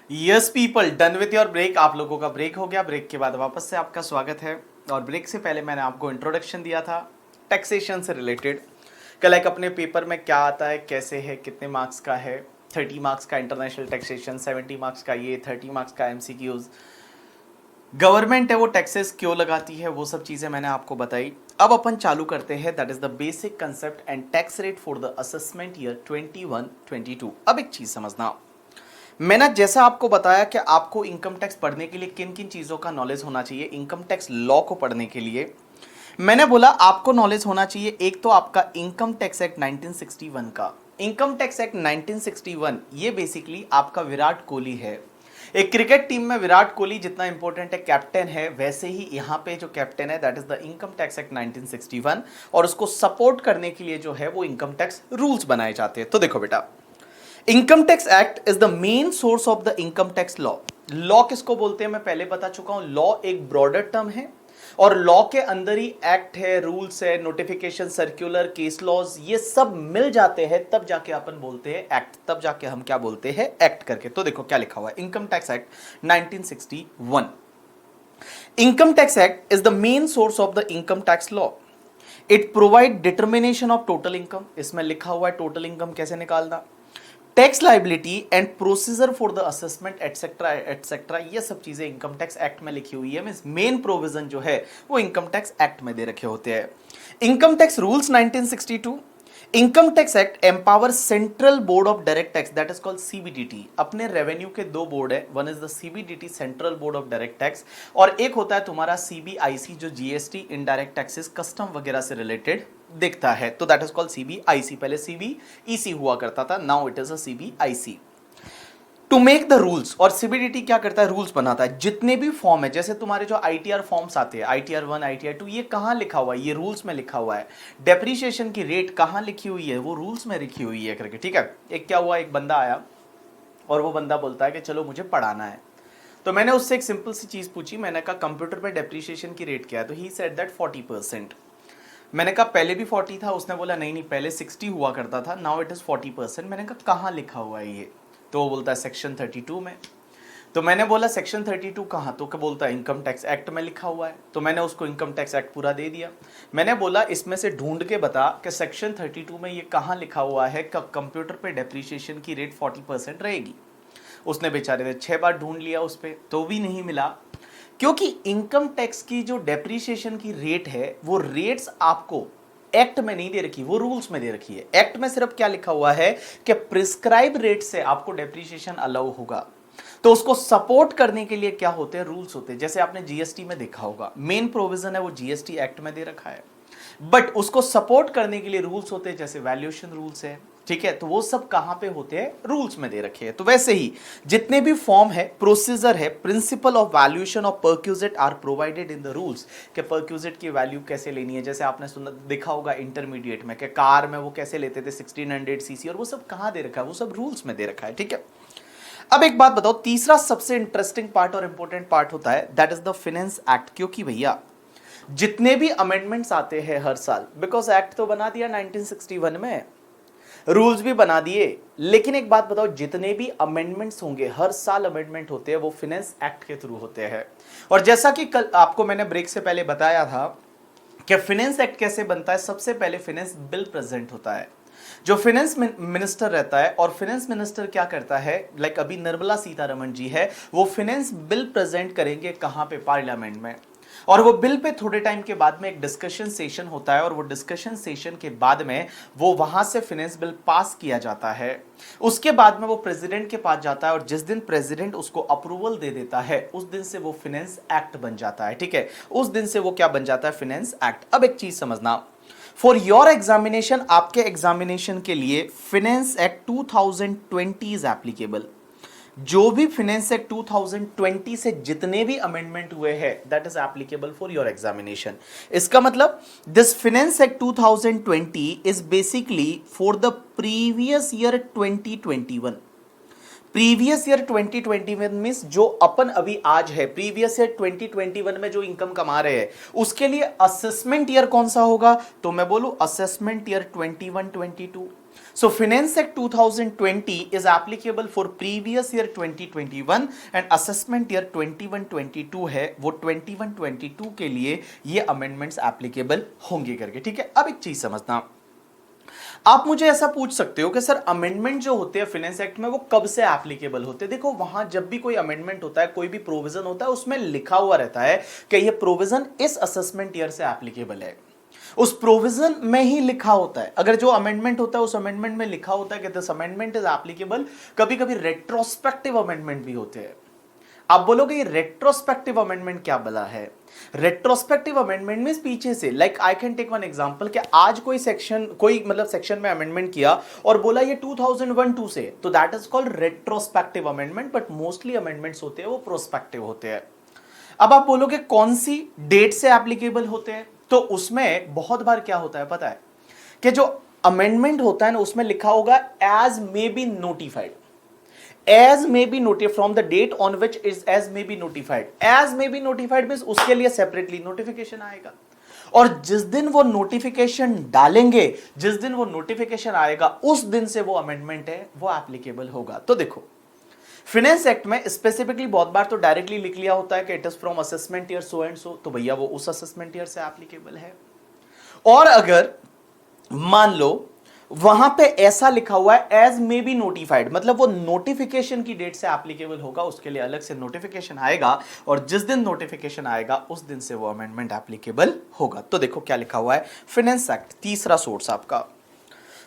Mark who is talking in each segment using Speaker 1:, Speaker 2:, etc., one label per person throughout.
Speaker 1: Yes people, done with your break. आप लोगों का ब्रेक हो गया। ब्रेक के बाद वापस से आपका स्वागत है। और ब्रेक से पहले मैंने आपको इंट्रोडक्शन दिया था टैक्सेशन से रिलेटेड। कल एक अपने पेपर में क्या आता है, कैसे है, कितने मार्क्स का है। 30 मार्क्स का इंटरनेशनल टैक्सेशन, 70 मार्क्स का ये, 30 मार्क्स का एमसीक्यूज। गवर्नमेंट है वो टैक्सेस क्यों लगाती है, वो सब चीज़ें मैंने आपको बताई। अब अपन चालू करते हैं। That is the basic concept and tax rate for the assessment year 21-22। अब एक चीज़ समझना, मैंने जैसा आपको बताया कि आपको इनकम टैक्स पढ़ने के लिए किन किन चीज़ों का नॉलेज होना चाहिए। इनकम टैक्स लॉ को पढ़ने के लिए मैंने बोला आपको नॉलेज होना चाहिए एक तो आपका इनकम टैक्स एक्ट 1961 का। इनकम टैक्स एक्ट 1961 ये बेसिकली आपका विराट कोहली है। एक क्रिकेट टीम में विराट कोहली जितना इंपॉर्टेंट है, कैप्टन है, वैसे ही यहाँ पे जो कैप्टन है that is the income tax act 1961। और उसको सपोर्ट करने के लिए जो है वो इनकम टैक्स रूल्स बनाए जाते हैं। तो देखो बेटा, income tax act is the main source of the income tax law. Law किसको बोलते हैं मैं पहले बता चुका हूं। लॉ एक ब्रॉडर टर्म है और लॉ के अंदर ही एक्ट है, रूल्स है, नोटिफिकेशन, सर्कुलर, केस लॉज, ये सब मिल जाते हैं, तब जाके अपन बोलते हैं एक्ट। तब जाके हम क्या बोलते हैं, एक्ट करके। तो देखो क्या लिखा हुआ है, income tax act 1961। Income tax act is the main source of the income tax law. It provide determination of total income. इसमें लिखा हुआ है टोटल इनकम कैसे निकालना, tax liability and procedure for the assessment etcetera etcetera, ये सब चीजें income tax act में लिखी हुई है। मींस मेन प्रोविजन जो है वो इनकम टैक्स एक्ट में दे रखे होते हैं। Income tax rules 1962। Income tax act empower central board of direct tax that is called CBDT. अपने रेवेन्यू के दो बोर्ड है, one is the CBDT central board of direct tax, और एक होता है तुम्हारा सीबीआईसी जो जीएसटी इनडायरेक्ट टैक्सेस कस्टम वगैरह से रिलेटेड देखता है। तो दैट इज कॉल्ड सीबीआईसी। पहले सीबीईसी हुआ करता था, now it is a CBIC. To make the rules, और सीबीडीटी क्या करता है, रूल्स बनाता है। जितने भी फॉर्म है, जैसे तुम्हारे जो आईटीआर फॉर्म्स आते हैं, आईटीआर 1, आईटीआर 2, ये कहां लिखा हुआ है, ये रूल्स में लिखा हुआ है। डेप्रीशिएशन की रेट कहां लिखी हुई है, वो रूल्स में लिखी हुई है करके। ठीक है, एक क्या हुआ, एक बंदा आया और वो बंदा बोलता है कि चलो मुझे पढ़ाना है। तो मैंने उससे एक सिंपल सी चीज पूछी, मैंने कहा कंप्यूटर पे डेप्रीशिएशन की रेट क्या है, तो ही सेड दैट 40%। मैंने कहा पहले भी 40 था, उसने बोला नहीं नहीं पहले 60 हुआ करता था, नाउ इट इज 40%। मैंने कहा कहाँ लिखा हुआ है ये, तो वो बोलता है सेक्शन 32 में। तो मैंने बोला सेक्शन 32 कहाँ, तो क्या बोलता है इनकम टैक्स एक्ट में लिखा हुआ है। तो मैंने उसको इनकम टैक्स एक्ट पूरा दे दिया। मैंने बोला इसमें से ढूंढ के बता कि सेक्शन 32 में ये कहाँ लिखा हुआ है कि कंप्यूटर पे डेप्रीशिएशन की रेट 40% रहेगी। उसने बेचारे ने 6 बार ढूंढ लिया उस पर, तो भी नहीं मिला। क्योंकि इनकम टैक्स की जो डेप्रीशिएशन की रेट है वो रेट्स आपको एक्ट में नहीं दे रखी, वो रूल्स में दे रखी है। एक्ट में सिर्फ क्या लिखा हुआ है कि प्रिस्क्राइब रेट से आपको डेप्रीशिएशन अलाउ होगा। तो उसको सपोर्ट करने के लिए क्या होते हैं, रूल्स होते हैं। जैसे आपने जीएसटी में देखा होगा, मेन प्रोविजन है वो जीएसटी एक्ट में दे रखा है, बट उसको सपोर्ट करने के लिए रूल्स होते हैं, जैसे वैल्यूएशन रूल्स है। ठीक है, तो वो सब कहां पे होते हैं, रूल्स में दे रखे हैं। तो वैसे ही जितने भी फॉर्म है, प्रोसीजर है, principle of valuation of perquisite are provided in the rules कि परक्यूजिट की वैल्यू कैसे लेनी है। जैसे आपने सुना देखा होगा इंटरमीडिएट में कि कार में वो कैसे लेते थे 1600 सीसी, और वो सब कहां दे रखा है, वो सब रूल्स में दे रखा है। ठीक है, अब एक बात बताओ, तीसरा सबसे इंटरेस्टिंग पार्ट और इंपॉर्टेंट पार्ट होता है that is the finance act. क्योंकि भैया जितने भी अमेंडमेंट्स आते हैं हर साल, बिकॉज एक्ट तो बना दिया 1961 में, रूल्स भी बना दिए, लेकिन एक बात बताओ, जितने भी अमेंडमेंट्स होंगे हर साल अमेंडमेंट होते हैं वो फाइनेंस एक्ट के थ्रू होते हैं। और जैसा कि कल आपको मैंने ब्रेक से पहले बताया था कि फाइनेंस एक्ट कैसे बनता है, सबसे पहले फाइनेंस बिल प्रेजेंट होता है। जो फाइनेंस मिनिस्टर रहता है, और फाइनेंस मिनिस्टर क्या करता है, लाइक अभी निर्मला सीतारमण जी है, वो फाइनेंस बिल प्रेजेंट करेंगे कहां पे, पार्लियामेंट में। और वो बिल पे थोड़े टाइम के बाद में एक डिस्कशन सेशन होता है, और वो डिस्कशन सेशन के बाद में वो वहां से फाइनेंस बिल पास किया जाता है। उसके बाद में वो प्रेसिडेंट के पास जाता है, और जिस दिन प्रेसिडेंट उसको अप्रूवल दे देता है उस दिन से वो फाइनेंस एक्ट बन जाता है। ठीक है, उस दिन से वो क्या बन जाता है, फाइनेंस एक्ट। अब एक चीज समझना, फॉर योर एग्जामिनेशन, आपके एग्जामिनेशन के लिए फाइनेंस एक्ट 2020 इज एप्लीकेबल। जो भी फाइनेंस एक्ट 2020 से जितने भी अमेंडमेंट हुए हैं that is applicable for your examination. इसका मतलब this finance act 2020 is basically for the previous year 2021। Previous year 2021 means जो अपन अभी आज है, प्रीवियस ईयर 2021 में जो इनकम कमा रहे हैं उसके लिए असेसमेंट ईयर कौन सा होगा, तो मैं बोलूं assessment year 21-22। So Finance Act 2020 is applicable for previous year 2021 and assessment year 21-22 है, वो 21-22 के लिए ये अमेंडमेंट्स एप्लीकेबल होंगे करके, ठीक है। अब एक चीज समझना, आप मुझे ऐसा पूछ सकते हो कि सर अमेंडमेंट जो होते हैं फाइनेंस एक्ट में वो कब से एप्लीकेबल होते हैं। देखो वहां जब भी कोई अमेंडमेंट होता है, कोई भी प्रोविजन होता है, उसमें लिखा हुआ रहता है कि ये प्रोविजन इस असेसमेंट ईयर से एप्लीकेबल है, उस प्रोविजन में ही लिखा होता है। अगर जो अमेंडमेंट होता है उस अमेंडमेंट में लिखा होता है कि दिस अमेंडमेंट इज एप्लीकेबल। कभी कभी रेट्रोस्पेक्टिव अमेंडमेंट भी होते हैं। आप बोलोगे ये रेट्रोस्पेक्टिव अमेंडमेंट क्या बला है? रेट्रोस्पेक्टिव अमेंडमेंट में पीछे से, like I can take one example कि आज कोई सेक्शन, कोई मतलब सेक्शन में अमेंडमेंट किया और बोला ये 2001-2 से, तो that is called retrospective amendment. But mostly amendments होते हैं वो प्रोस्पेक्टिव होते हैं। अब आप बोलोगे कौन सी डेट से एप्लीकेबल होते हैं, तो उसमें बहुत बार क्या होता है पता है कि जो अमेंडमेंट होता है ना उसमें लिखा होगा as may be notified. As may be notified from the date on which is as may be notified. As may be notified means उसके लिए सेपरेटली नोटिफिकेशन आएगा, और जिस दिन वो नोटिफिकेशन डालेंगे, जिस दिन वो नोटिफिकेशन आएगा, उस दिन से वो अमेंडमेंट है वो एप्लीकेबल होगा। तो देखो फाइनेंस एक्ट में स्पेसिफिकली बहुत बार तो डायरेक्टली लिख लिया होता है कि it is from assessment year so and so, तो भैया वो उस असेसमेंट ईयर से एप्लीकेबल है। और अगर मान लो वहां पे ऐसा लिखा हुआ है एज मे बी नोटिफाइड, मतलब वो नोटिफिकेशन की डेट से एप्लीकेबल होगा, उसके लिए अलग से नोटिफिकेशन आएगा, और जिस दिन नोटिफिकेशन आएगा उस दिन से वो अमेंडमेंट एप्लीकेबल होगा। तो देखो क्या लिखा हुआ है, फाइनेंस एक्ट तीसरा सोर्स आपका।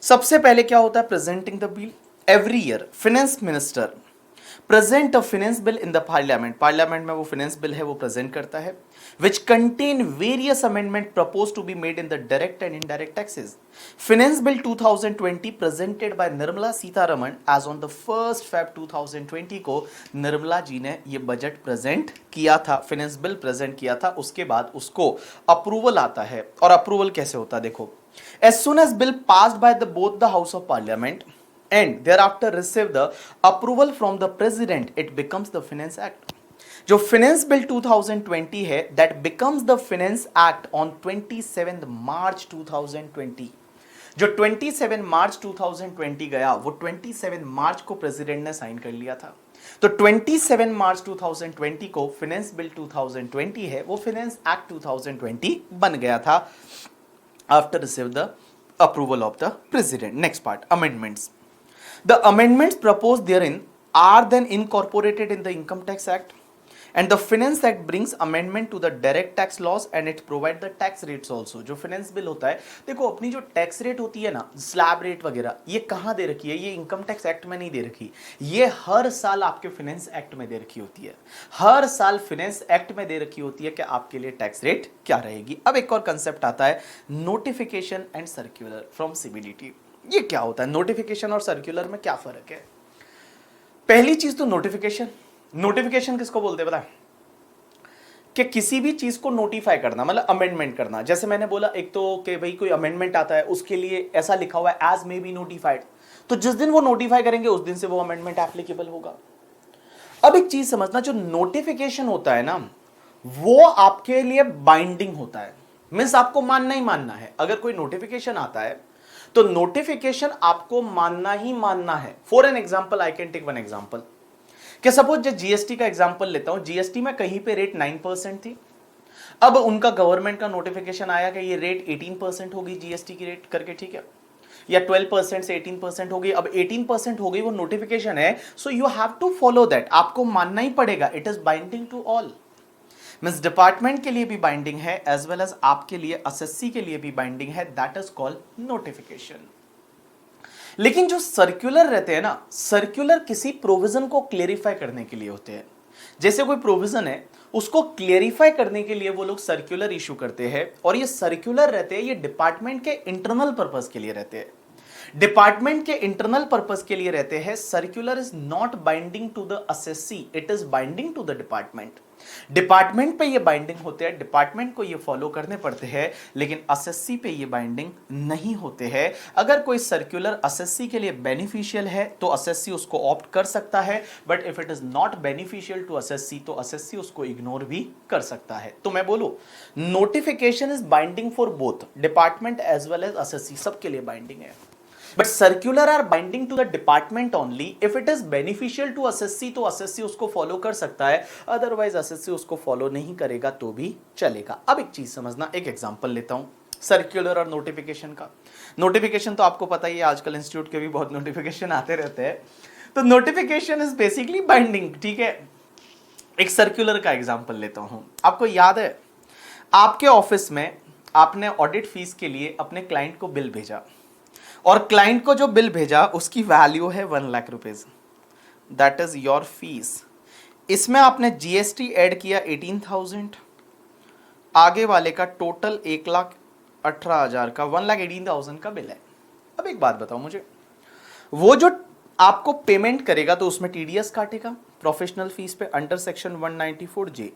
Speaker 1: सबसे पहले क्या होता है, presenting the bill. Every year finance minister present a finance bill in the parliament. Parliament में वो फाइनेंस बिल है वो प्रेजेंट करता है, which contain various amendment proposed to be made in the direct and indirect taxes. Finance Bill 2020 presented by Nirmala Sitharaman as on the 1st Feb 2020 को निर्मला जी ने ये budget present किया था, फाइनेंस बिल प्रेजेंट किया था। उसके बाद उसको अप्रूवल आता है, और अप्रूवल कैसे होता है देखो, as soon as bill passed by the both the house of parliament and thereafter receive the approval from the president, it becomes the finance act. जो फाइनेंस बिल 2020 है that becomes the finance act on 27 मार्च 2020। जो 27 मार्च 2020 गया वो 27 मार्च को president ने sign कर लिया था। तो 27 मार्च 2020 को फाइनेंस बिल 2020 है वो फाइनेंस एक्ट 2020 बन गया था after receive the approval of the president. Next part, amendments. The amendments proposed therein are then incorporated in the income tax act, and the finance act brings amendment to the direct tax laws and it provide the tax rates also। जो finance bill होता है, देखो अपनी जो tax rate होती है ना, slab rate वगैरह, ये कहाँ दे रखी है, ये इनकम टैक्स एक्ट में नहीं दे रखी, ये हर साल आपके फाइनेंस एक्ट में दे रखी होती है। हर साल फाइनेंस एक्ट में दे रखी होती है कि आपके लिए टैक्स रेट क्या रहेगी। अब एक और कंसेप्ट आता है, notification and circular from CBDT. ये क्या होता है, नोटिफिकेशन और सर्क्यूलर में क्या फर्क है? पहली चीज तो नोटिफिकेशन। नोटिफिकेशन किसको बोलते हैं पता है? कि किसी भी चीज को नोटिफाई करना, मतलब अमेंडमेंट करना। जैसे मैंने बोला एक तो कि भाई कोई अमेंडमेंट आता है, उसके लिए ऐसा लिखा हुआ है एज मे बी नोटिफाइड, तो जिस दिन वो नोटिफाई करेंगे उस दिन से वो अमेंडमेंट एप्लीकेबल होगा। अब एक चीज समझना, जो नोटिफिकेशन होता है ना वो आपके लिए बाइंडिंग होता है, मींस आपको मानना ही मानना है। अगर कोई नोटिफिकेशन आता है तो नोटिफिकेशन आपको मानना ही मानना है। For an example I can take one example, कि सपोज जो जीएसटी का एग्जांपल लेता हूं, जीएसटी में कहीं पे रेट 9% थी, अब उनका गवर्नमेंट का नोटिफिकेशन आया कि ये रेट 18% होगी जीएसटी की रेट करके, ठीक है, या 12% से 18% हो गई। अब 18% हो गई, वो नोटिफिकेशन है, so you have to follow that, आपको मानना ही पड़ेगा। It is binding to all, means department के लिए भी बाइंडिंग है एज वेल एज आपके लिए एसएससी के लिए भी बाइंडिंग है, दैट इज कॉल्ड नोटिफिकेशन। लेकिन जो सर्कुलर रहते हैं ना, सर्कुलर किसी प्रोविजन को क्लेरिफाई करने के लिए होते हैं। जैसे कोई प्रोविजन है उसको क्लेरिफाई करने के लिए वो लोग सर्कुलर इशू करते हैं, और ये सर्कुलर रहते हैं, ये डिपार्टमेंट के इंटरनल पर्पस के लिए रहते हैं। डिपार्टमेंट के इंटरनल पर्पस के लिए रहते हैं। Circular is not binding to the assessee, it is binding to the department. Department पे ये बाइंडिंग होते हैं, डिपार्टमेंट को ये फॉलो करने पड़ते हैं, लेकिन एसएससी पे ये बाइंडिंग नहीं होते हैं। अगर कोई सर्कुलर एसएससी के लिए बेनिफिशियल है तो एसएससी उसको ऑप्ट कर सकता है, but if it is not beneficial to assessee तो एसएससी उसको इग्नोर भी कर सकता है। तो मैं बोलूं notification is binding for both department as well as assessee, सबके लिए बाइंडिंग है। But circular are binding to the department only. If it is beneficial to assessee तो एसएससी उसको फॉलो कर सकता है, अदरवाइज एसएससी उसको फॉलो नहीं करेगा तो भी चलेगा। अब एक चीज समझना, एक एग्जांपल लेता हूं सर्क्यूलर और नोटिफिकेशन का। नोटिफिकेशन तो आपको पता ही है, आजकल इंस्टीट्यूट के भी बहुत नोटिफिकेशन आते रहते हैं। तो नोटिफिकेशन इज बेसिकली बाइंडिंग, ठीक है। एक सर्क्यूलर का एग्जांपल लेता हूं। आपको याद है आपके ऑफिस में आपने ऑडिट फीस के लिए अपने क्लाइंट को बिल भेजा, और क्लाइंट को जो बिल भेजा उसकी वैल्यू है 1 lakh rupees, that is your fees. इसमें आपने जीएसटी ऐड किया 18,000, आगे वाले का टोटल 1,18,000 का 1,18,000 का बिल है। अब एक बात बताओ मुझे, वो जो आपको पेमेंट करेगा तो उसमें टीडीएस काटेगा प्रोफेशनल फीस पे अंडर सेक्शन 194J,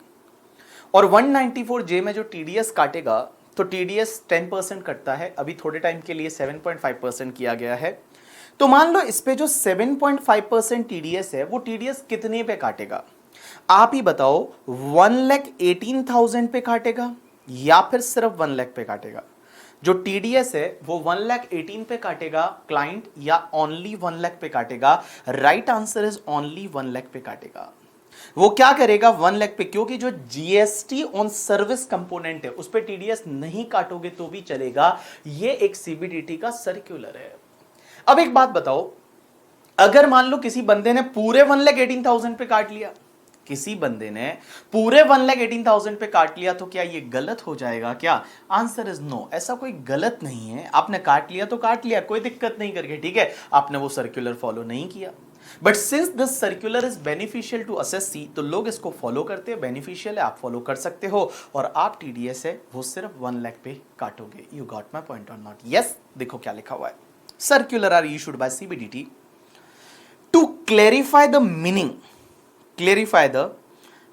Speaker 1: और 194J में जो टीडीएस काटेगा तो टीडीएस 10% कटता है, अभी थोड़े टाइम के लिए 7.5% किया गया है। तो मान लो इस पे जो 7.5% टीडीएस है वो टीडीएस कितने पे काटेगा? आप ही बताओ, 1,18,000 पे काटेगा या फिर सिर्फ 1 लाख पे काटेगा? जो टीडीएस है वो 1,18,000 पे काटेगा क्लाइंट, या ओनली 1 लाख पे काटेगा? Right answer is only 1 lakh पे काटेगा। वो क्या करेगा 1 लाख पे, क्योंकि जो जीएसटी ऑन सर्विस कंपोनेंट है उस पे टीडीएस नहीं काटोगे तो भी चलेगा। ये एक सीबीडीटी का सर्कुलर है। अब एक बात बताओ, अगर मान लो किसी बंदे ने पूरे 1,18,000 पे काट लिया, किसी बंदे ने पूरे 1,18,000 पे काट लिया, तो क्या ये गलत हो जाएगा क्या? आंसर इज नो, ऐसा कोई गलत नहीं है। आपने काट लिया तो काट लिया, कोई दिक्कत नहीं करके, ठीक है, आपने वो सर्कुलर फॉलो नहीं किया। But since this circular is beneficial to assessee तो लोग इसको फॉलो करते हैं, बेनिफिशियल है, आप फॉलो कर सकते हो, और आप टीडीएस है वो सिर्फ 1 लाख पे काटोगे। You got my point or not? Yes, देखो क्या लिखा हुआ है, circular are issued by CBDT to clarify the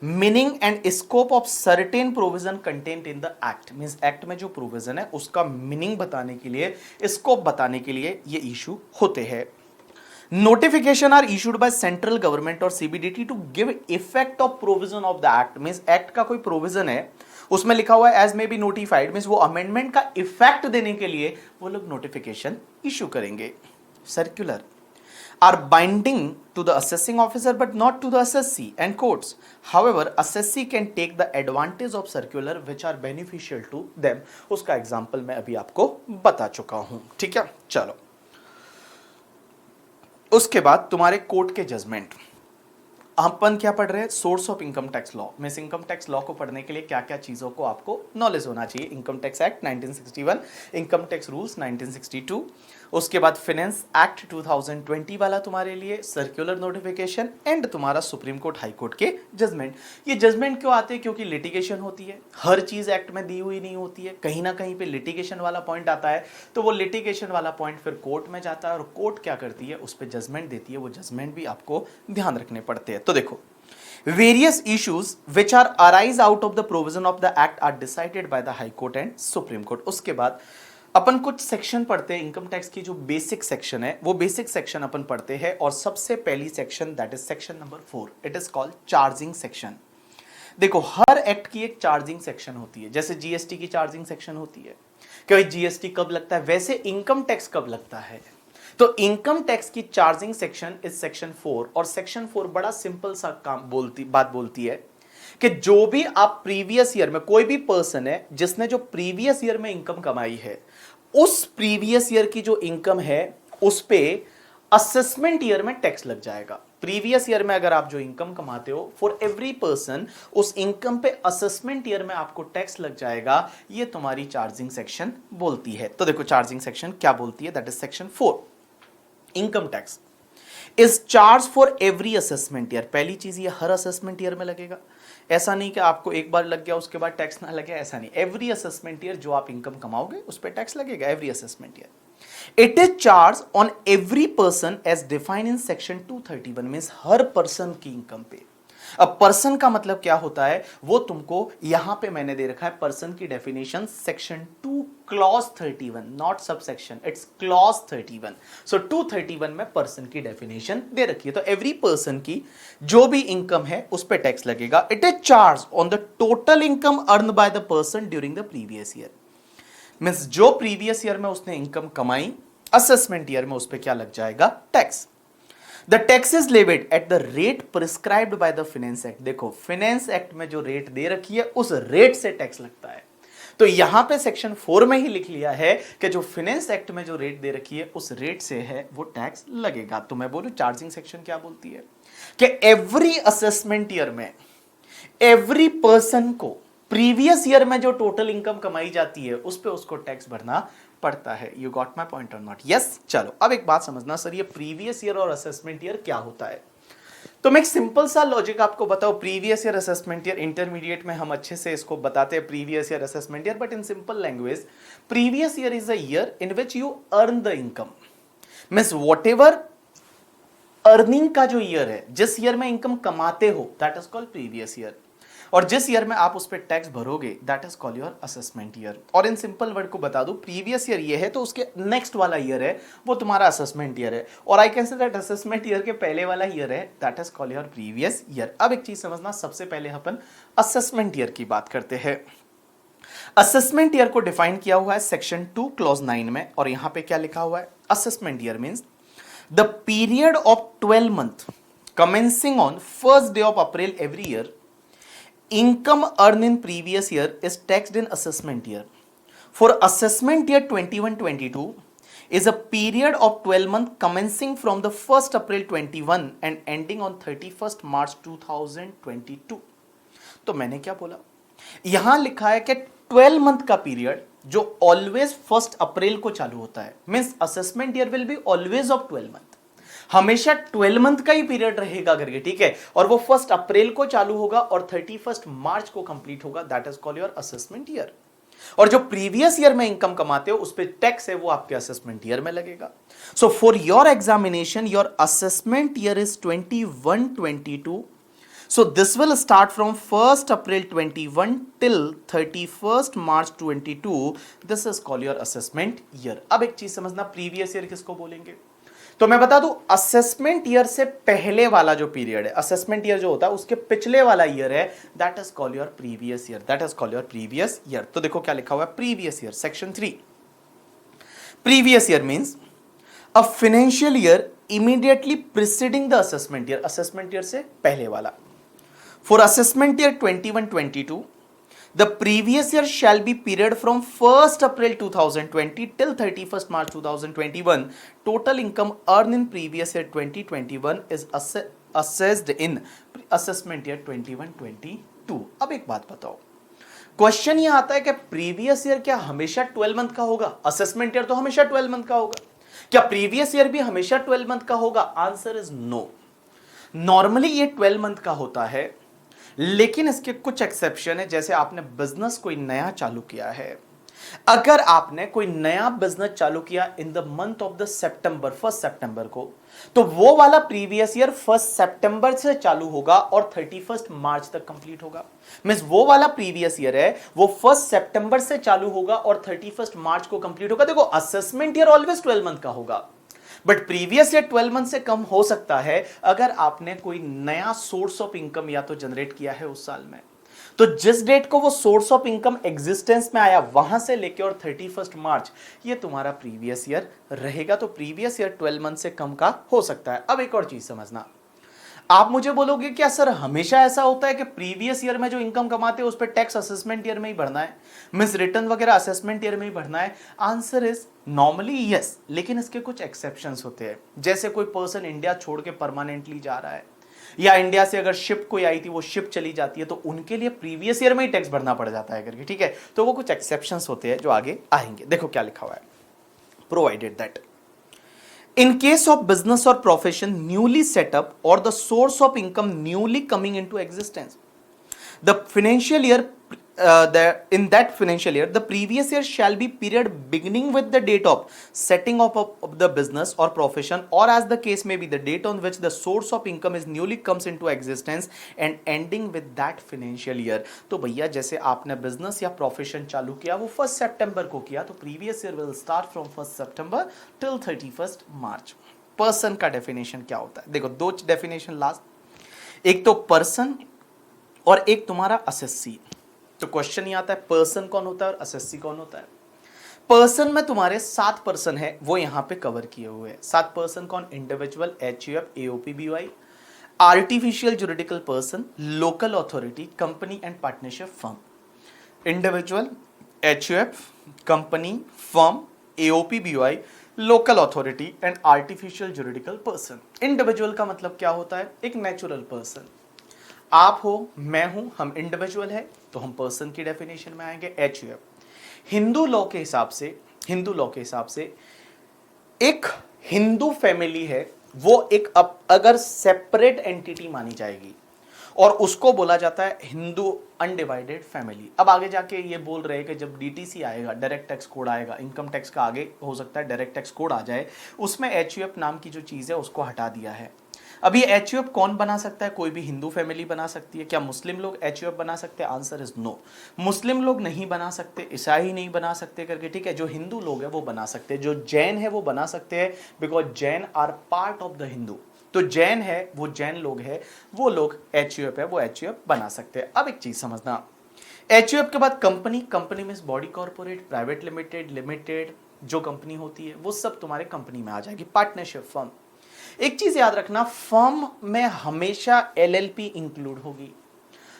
Speaker 1: meaning and scope of certain provision content in the act. Means act में जो प्रोविजन है उसका मीनिंग बताने के लिए, स्कोप बताने के लिए ये इशू होते हैं। Notification are issued by central government और CBDT to give effect of provision of the act. Means act का कोई प्रोविजन है उसमें लिखा हुआ है as may be notified, means वो अमेंडमेंट का इफेक्ट देने के लिए वो लोग नोटिफिकेशन इशू करेंगे। Circular are binding to the assessing officer but not to the assessee and courts. However, assessee can take the advantage of circular which are beneficial to them. उसका example मैं अभी आपको बता चुका हूं, ठीक है। चलो, उसके बाद तुम्हारे कोर्ट के जजमेंट। अपन क्या पढ़ रहे हैं? Source of income tax law. Means income tax law को पढ़ने के लिए क्या क्या चीजों को आपको नॉलेज होना चाहिए? Income tax act 1961, income tax rules 1962, उसके बाद फाइनेंस एक्ट 2020 वाला तुम्हारे लिए, सर्कुलर नोटिफिकेशन, एंड तुम्हारा सुप्रीम कोर्ट हाई कोर्ट के जजमेंट। ये जजमेंट क्यों आते हैं? क्योंकि लिटिगेशन होती है, हर चीज एक्ट में दी हुई नहीं होती है, कहीं ना कहीं पे लिटिगेशन वाला पॉइंट आता है, तो वो लिटिगेशन वाला पॉइंट फिर कोर्ट में जाता है, और कोर्ट क्या करती है? उस पर जजमेंट देती है। वो जजमेंट भी आपको ध्यान रखने पड़ते हैं। तो देखो, various issues which are arise out of the provision of the act are decided by the high court and supreme court। उसके बाद अपन कुछ सेक्शन पढ़ते हैं इनकम टैक्स की, जो बेसिक सेक्शन है वो बेसिक सेक्शन अपन पढ़ते हैं, और सबसे पहली section that is section number 4, it is called charging section. देखो, हर एक्ट की एक चार्जिंग सेक्शन होती है, जैसे जीएसटी की चार्जिंग सेक्शन होती है कि भाई जीएसटी कब लगता है, वैसे इनकम टैक्स कब लगता है। तो इनकम टैक्स की चार्जिंग सेक्शन इज सेक्शन 4, और सेक्शन 4 बड़ा सिंपल सा बात बोलती है कि जो भी आप प्रीवियस ईयर में, कोई भी पर्सन है जिसने जो प्रीवियस ईयर में इनकम कमाई है, उस प्रीवियस ईयर की जो इनकम है उस पे असेसमेंट ईयर में टैक्स लग जाएगा। प्रीवियस ईयर में अगर आप जो इनकम कमाते हो, फॉर एवरी पर्सन उस इनकम पे असेसमेंट ईयर में आपको टैक्स लग जाएगा। ये तुम्हारी चार्जिंग सेक्शन बोलती है। तो देखो चार्जिंग सेक्शन क्या बोलती है, that is section 4। Income tax is charge for every assessment year. पहली चीज, ये हर असेसमेंट ईयर में लगेगा। ऐसा नहीं कि आपको एक बार लग गया उसके बाद टैक्स ना लगे, ऐसा नहीं। एवरी असेसमेंट ईयर जो आप इनकम कमाओगे उस पर टैक्स लगेगा, every assessment year. It is charge on every person as defined in section 231, means हर पर्सन की इनकम पे। अब पर्सन का मतलब क्या होता है वो तुमको यहां पे मैंने दे रखा है, पर्सन की definition section 2 clause 31, not sub section, it's clause 31। सो 231 में पर्सन की डेफिनेशन दे रखी है। तो एवरी पर्सन की जो भी इनकम है उस पे टैक्स लगेगा। It is charge on the total income earn by the person during the previous year. Means जो प्रीवियस ईयर में उसने इनकम कमाई असेसमेंट ईयर में उस पर क्या लग जाएगा, tax. The tax is levied at the rate prescribed by the finance act. देखो फाइनेंस एक्ट में जो रेट दे रखी है उस रेट से टैक्स लगता है। तो यहां पे सेक्शन 4 में ही लिख लिया है कि जो फाइनेंस एक्ट में जो रेट दे रखी है उस रेट से है वो टैक्स लगेगा। तो मैं बोलूं चार्जिंग सेक्शन क्या बोलती है कि एवरी असेसमेंट ईयर में एवरी पर्सन को प्रीवियस ईयर में जो टोटल इनकम कमाई जाती है उस पे उसको टैक्स भरना पड़ता है। You got my point or not? Yes. चलो अब एक बात समझना सर, ये प्रीवियस ईयर और असेसमेंट ईयर क्या होता है। तो मैं एक सिंपल सा लॉजिक आपको बताऊं, previous year assessment year intermediate में हम अच्छे से इसको बताते हैं previous year assessment year, but in simple language previous year is a year in which you earn the income. Means what ever earning का जो ईयर है, जिस ईयर में इनकम कमाते हो that is called previous year, और जिस year में आप उस पर टैक्स भरोगे that is called your assessment year. और इन सिंपल वर्ड को बता दूं, प्रीवियस ईयर ये है तो उसके नेक्स्ट वाला ईयर है वो तुम्हारा असेसमेंट ईयर है, और I can say that assessment year के पहले वाला ईयर है that is called your previous year. अब एक चीज समझना, सबसे पहले अपन असेसमेंट ईयर की बात करते हैं। असेसमेंट ईयर को डिफाइन किया हुआ है सेक्शन 2 क्लॉज 9 में, और यहां पे क्या लिखा हुआ है, assessment year means the period of 12 month commencing on first day of April every year. Income earned in previous year is taxed in assessment year. For assessment year 21-22 is a period of 12 months commencing from the 1st April 21 and ending on 31st March 2022. तो मैंने क्या बोला, यहां लिखा है कि 12 month का period जो ऑलवेज 1st अप्रैल को चालू होता है, means assessment year will be always of 12 month, हमेशा 12 मंथ का ही पीरियड रहेगा करके, ठीक है, और वो 1st अप्रैल को चालू होगा और 31st मार्च को कंप्लीट होगा, that is called your assessment year. और जो प्रीवियस ईयर में इनकम कमाते हो उस पे टैक्स है वो आपके असेसमेंट ईयर में लगेगा। So for your examination your assessment year is 21-22. So this will start from 1st April 21 till 31st March 22. This is called your assessment year. अब एक चीज समझना, प्रीवियस ईयर किसको बोलेंगे, तो मैं बता दूं असेसमेंट ईयर से पहले वाला जो पीरियड है, असेसमेंट ईयर जो होता है उसके पिछले वाला ईयर है, that is called your previous year, that is called your previous year. तो देखो क्या लिखा हुआ है, previous year section 3, previous year means a financial year immediately preceding the assessment year, assessment year से पहले वाला। For assessment year 21-22, the previous year shall be period from 1st April 2020 till 31st March 2021. Total income earned in previous year 2021 is assessed in assessment year 21-22. अब एक बात बताओ, question ये आता है कि प्रीवियस ईयर क्या हमेशा 12 मंथ का होगा? असेसमेंट ईयर तो हमेशा 12 मंथ का होगा, क्या प्रीवियस ईयर भी हमेशा 12 मंथ का होगा? Answer is no. नॉर्मली ये 12 मंथ का होता है, लेकिन इसके कुछ एक्सेप्शन है। जैसे आपने बिजनेस कोई नया चालू किया है, अगर आपने कोई नया बिजनेस चालू किया in the month of the सितंबर, 1 सितंबर को, तो वो वाला प्रीवियस ईयर 1 सितंबर से चालू होगा और 31 मार्च तक कंप्लीट होगा। मींस वो वाला प्रीवियस ईयर है वो 1 सितंबर से चालू होगा और 31 मार्च को कंप्लीट होगा। देखो असेसमेंट ईयर ऑलवेज 12 मंथ का होगा, बट प्रीवियस ईयर 12 मंथ से कम हो सकता है अगर आपने कोई नया सोर्स ऑफ इनकम या तो जनरेट किया है उस साल में। तो जिस डेट को वो सोर्स ऑफ इनकम एग्जिस्टेंस में आया वहां से लेके और 31 मार्च ये तुम्हारा प्रीवियस ईयर रहेगा। तो प्रीवियस ईयर 12 मंथ से कम का हो सकता है। अब एक और चीज समझना, आप मुझे बोलोगे क्या सर हमेशा ऐसा होता है कि प्रीवियस ईयर में जो इनकम कमाते हैं उस पर टैक्स असेसमेंट ईयर में ही भरना है, मींस रिटर्न वगैरह असेसमेंट ईयर में ही भरना है? आंसर इज नॉर्मली यस, लेकिन इसके कुछ एक्सेप्शंस होते हैं। जैसे कोई पर्सन इंडिया छोड़ के परमानेंटली जा रहा है, या इंडिया से अगर शिप कोई आई थी वो शिप चली जाती है, तो उनके लिए प्रीवियस ईयर में ही टैक्स भरना पड़ जाता है करके, ठीक है। तो वो कुछ एक्सेप्शंस होते हैं जो आगे आएंगे। देखो क्या लिखा हुआ है, provided that in case of business or profession newly set up or the source of income newly coming into existence, the financial year in that financial year the previous year shall be period beginning with the date of setting up of the business or profession, or as the case may be the date on which the source of income is newly comes into existence and ending with that financial year. तो भैया जैसे आपने business या profession चालू किया वो 1 सितंबर को किया, तो previous year will start from 1 September till 31 March. Person का डेफिनेशन क्या होता है? देखो दो डेफिनेशन लास्ट, एक तो पर्सन और एक तुम्हारा असेसी। तो क्वेश्चन ये आता है पर्सन कौन होता है और असेसी कौन होता है? पर्सन में तुम्हारे 7 पर्सन है, वो यहां पे कवर किए हुए हैं। 7 पर्सन कौन? Individual, HUF, AOP, BOI, artificial juridical person, local authority, company and partnership firm. Individual, HUF, company, firm, AOP, BOI, local authority and artificial juridical person. Individual का मतलब क्या होता है? एक नेचुरल पर्सन। आप हो, मैं हूं, हम इंडिविजुअल है, तो हम पर्सन की डेफिनेशन में आएंगे। एचयूएफ हिंदू लॉ के हिसाब से एक हिंदू फैमिली है, वो एक अगर सेपरेट एंटिटी मानी जाएगी और उसको बोला जाता है हिंदू अनडिवाइडेड फैमिली। अब आगे जाके ये बोल रहे हैं कि जब डीटीसी आएगा, डायरेक्ट टैक्स कोड आएगा, इनकम टैक्स का आगे हो सकता है डायरेक्ट टैक्स कोड आ जाए, उसमें एचयूएफ नाम की जो चीज है उसको हटा दिया है। अब ये एचयूएफ कौन बना सकता है? कोई भी हिंदू फैमिली बना सकती है। क्या मुस्लिम लोग एचयूएफ बना सकते हैं? Answer is no. मुस्लिम लोग नहीं बना सकते, ईसाई नहीं बना सकते करके, ठीक है। जो हिंदू लोग हैं वो बना सकते हैं, जो जैन है वो बना सकते हैं, because Jain are part of the Hindu. तो जैन है, वो जैन लोग हैं, वो लोग एचयूएफ है, वो एचयूएफ बना सकते हैं। अब एक चीज समझना, एचयूएफ के बाद company, company means body corporate, private limited, limited जो कंपनी होती है वो सब तुम्हारे कंपनी में आ जाएगी। पार्टनरशिप फर्म, एक चीज याद रखना, फर्म में हमेशा एलएलपी इंक्लूड होगी।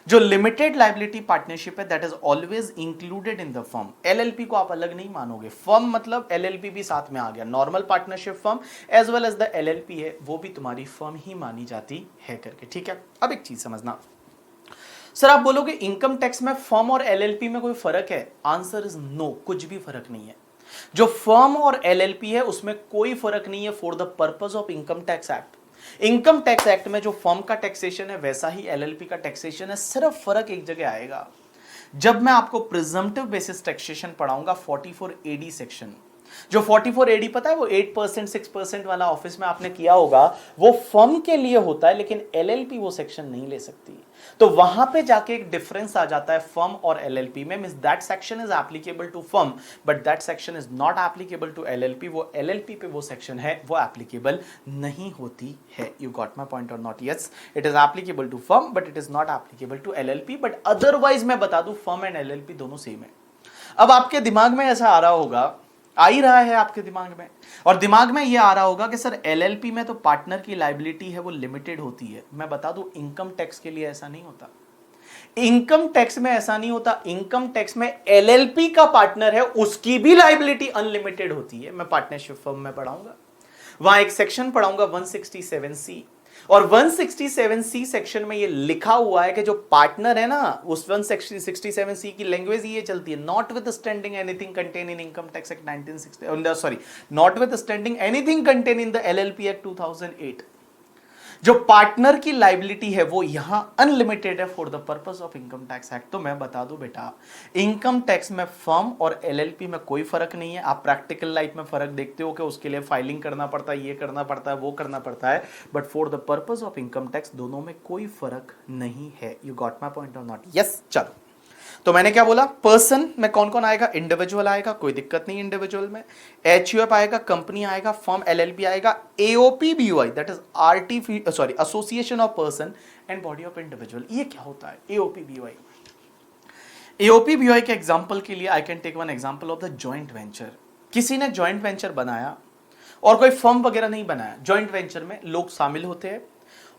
Speaker 1: जो लिमिटेड लायबिलिटी पार्टनरशिप है that is always included in the firm. LLP को आप अलग नहीं मानोगे, फर्म मतलब एलएलपी भी साथ में आ गया। Normal partnership firm as well as the LLP है, वो भी तुम्हारी फर्म ही मानी जाती है करके, ठीक है। अब एक चीज समझना, सर आप बोलोगे इनकम टैक्स में फर्म और एलएलपी में कोई फर्क है? आंसर इज नो, कुछ भी फर्क नहीं है। जो फर्म और एलएलपी है उसमें कोई फर्क नहीं है for the purpose of income tax act. Income tax act में जो फर्म का टैक्सेशन है वैसा ही एलएलपी का टैक्सेशन है, सिर्फ फर्क एक जगह आएगा। जब मैं आपको प्रिजम्पटिव बेसिस टैक्सेशन पढ़ाऊंगा 44 एडी सेक्शन, जो 44 एडी पता है वो 8% 6% वाला ऑफिस में आपने किया होगा, वो फर्म के लिए होता है, लेकिन एलएलपी वो सेक्शन नहीं ले सकती। तो वहां पे जाके एक डिफरेंस आ जाता है फर्म और एलएलपी में, means that section is applicable to firm but that section is not applicable to LLP. वो एलएलपी पे वो सेक्शन है वो एप्लीकेबल नहीं होती है। You got my point or not? Yes, it is applicable to firm but it is not applicable to LLP, but otherwise मैं बता दूं फर्म एंड एलएलपी दोनों सेम है। अब आपके दिमाग में ऐसा आ रहा होगा, आ ही रहा है आपके दिमाग में, और दिमाग में ये आ रहा होगा कि सर एलएलपी में तो पार्टनर की लायबिलिटी है वो लिमिटेड होती है। मैं बता दूं इनकम टैक्स के लिए ऐसा नहीं होता, इनकम टैक्स में ऐसा नहीं होता। इनकम टैक्स में एलएलपी का पार्टनर है उसकी भी लायबिलिटी अनलिमिटेड होती है। मैं पार्टनरशिप फर्म में पढ़ाऊंगा, वहां एक सेक्शन पढ़ाऊंगा 167C, और 167C सेक्शन में ये लिखा हुआ है कि जो पार्टनर है ना, उस 167C की लैंग्वेज ये चलती है, not with standing anything contain in income tax act 1960, sorry, not with standing anything contain in the LLP act 2008। जो पार्टनर की लायबिलिटी है वो यहां अनलिमिटेड है for the purpose of income tax act. तो मैं बता दूं बेटा, इनकम टैक्स में फर्म और एलएलपी में कोई फर्क नहीं है। आप प्रैक्टिकल लाइफ में फर्क देखते हो कि उसके लिए फाइलिंग करना पड़ता है, ये करना पड़ता है, वो करना पड़ता है, but for the purpose of income tax दोनों में कोई फर्क नहीं है। You got my point or not? Yes, चलो, तो मैंने क्या बोला, पर्सन में कौन कौन आएगा? इंडिविजुअल आएगा, कोई दिक्कत नहीं इंडिविजुअल में, एचयूएफ आएगा, कंपनी आएगा, फर्म एलएलपी आएगा, AOP BOI that is association of person and body of individual. ये क्या होता है एओपी बीवाई? एओपी बीवाई के एग्जांपल के लिए I can take one example of the joint venture. किसी ने जॉइंट वेंचर बनाया और कोई फर्म वगैरह नहीं बनाया, जॉइंट वेंचर में लोग शामिल होते हैं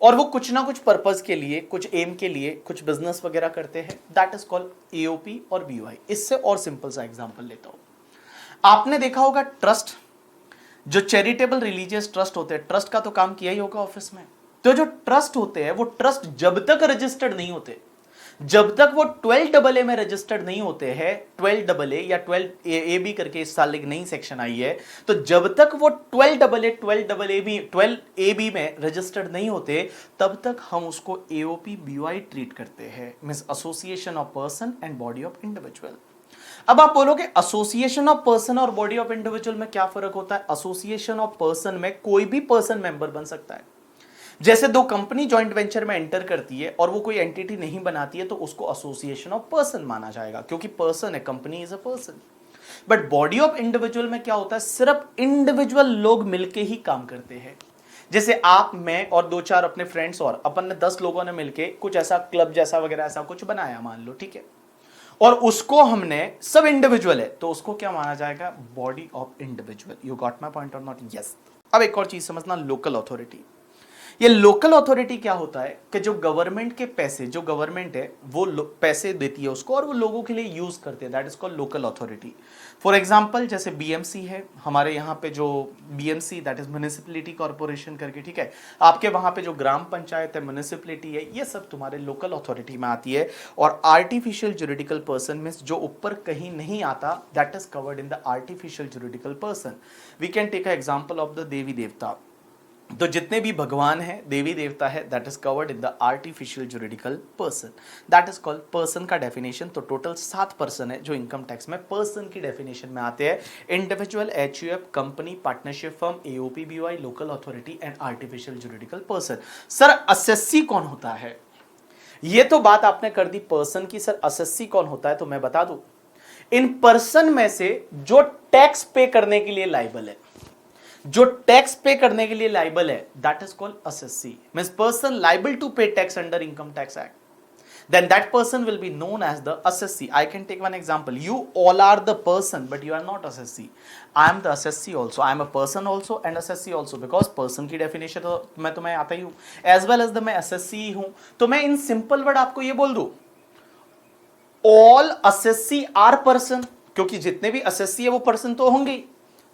Speaker 1: और वो कुछ ना कुछ पर्पस के लिए, कुछ एम के लिए कुछ बिजनेस वगैरह करते हैं, दैट इज कॉल्ड एओपी और बीवाई। इससे और सिंपल सा एग्जांपल लेता हूं, आपने देखा होगा ट्रस्ट, जो चैरिटेबल रिलीजियस ट्रस्ट होते हैं, ट्रस्ट का तो काम किया ही होगा ऑफिस में। तो जो ट्रस्ट होते हैं वो ट्रस्ट जब तक रजिस्टर्ड नहीं होते, जब तक वो 12AA में रजिस्टर्ड नहीं होते हैं, 12AA या 12AB करके इस साल एक नई सेक्शन आई है, तो जब तक वो 12AA 12AB में रजिस्टर्ड नहीं होते तब तक हम उसको एओपी बीवाई ट्रीट करते हैं, means association of person and body of individual. अब आप बोलोगे एसोसिएशन ऑफ पर्सन और बॉडी ऑफ इंडिविजुअल में क्या फर्क होता है? एसोसिएशन ऑफ पर्सन में कोई भी पर्सन मेंबर बन सकता है। जैसे दो कंपनी जॉइंट वेंचर में एंटर करती है और वो कोई एंटिटी नहीं बनाती है तो उसको एसोसिएशन ऑफ पर्सन माना जाएगा, क्योंकि पर्सन है, company is a person. But body of individual में क्या होता है? सिर्फ इंडिविजुअल लोग मिलके ही काम करते हैं। जैसे आप, मैं और दो चार अपने फ्रेंड्स और अपन ने 10 लोगों ने मिलके कुछ ऐसा क्लब जैसा वगैरह ऐसा कुछ बनाया मान लो, ठीक है, और उसको हमने सब इंडिविजुअल है तो उसको क्या माना जाएगा, body of individual. You got my point or not? Yes. अब एक और चीज समझना, लोकल अथॉरिटी। ये लोकल अथॉरिटी क्या होता है कि जो गवर्नमेंट के पैसे, जो गवर्नमेंट है वो पैसे देती है उसको और वो लोगों के लिए यूज करते हैं, that is called local authority. For example जैसे बीएमसी है हमारे यहाँ पे, जो BMC that is municipality corporation करके, ठीक है, आपके वहां पे जो ग्राम पंचायत है, म्युनिसिपैलिटी है, ये सब तुम्हारे लोकल अथॉरिटी में आती है। और आर्टिफिशियल जुरिडिकल पर्सन मींस जो ऊपर कहीं नहीं आता, that is covered in the artificial juridical person. We can take a example of the देवी देवता। तो जितने भी भगवान है, देवी देवता है, that is covered in the artificial juridical person, that is called person का डेफिनेशन। तो टोटल 7 पर्सन है जो इनकम टैक्स में पर्सन की डेफिनेशन में आते हैं, individual, HUF, company, partnership firm, AOP, BOI, local authority and artificial juridical person. Sir assessee कौन होता है? ये तो बात आपने कर दी पर्सन की, सर असेसी कौन होता है? तो मैं बता दूं, इन पर्सन में से जो टैक्स पे करने के लिए लायबल है, जो टैक्स पे करने के लिए लाइबल है, that is called assessee. Means person liable to pay tax under income tax act, then that person will be known as the assessee. I can take one example. You all are the person but you are not assessee. I am the assessee also. I am a person also and assessee also, because person की definition तो मैं तुम्हें आता ही हूँ, as well as the मैं assessee हूँ। तो मैं इन simple word आपको ये बोल दूँ, all assessee are person, क्योंकि जितने भी assessee है वो person तो होंगे ही,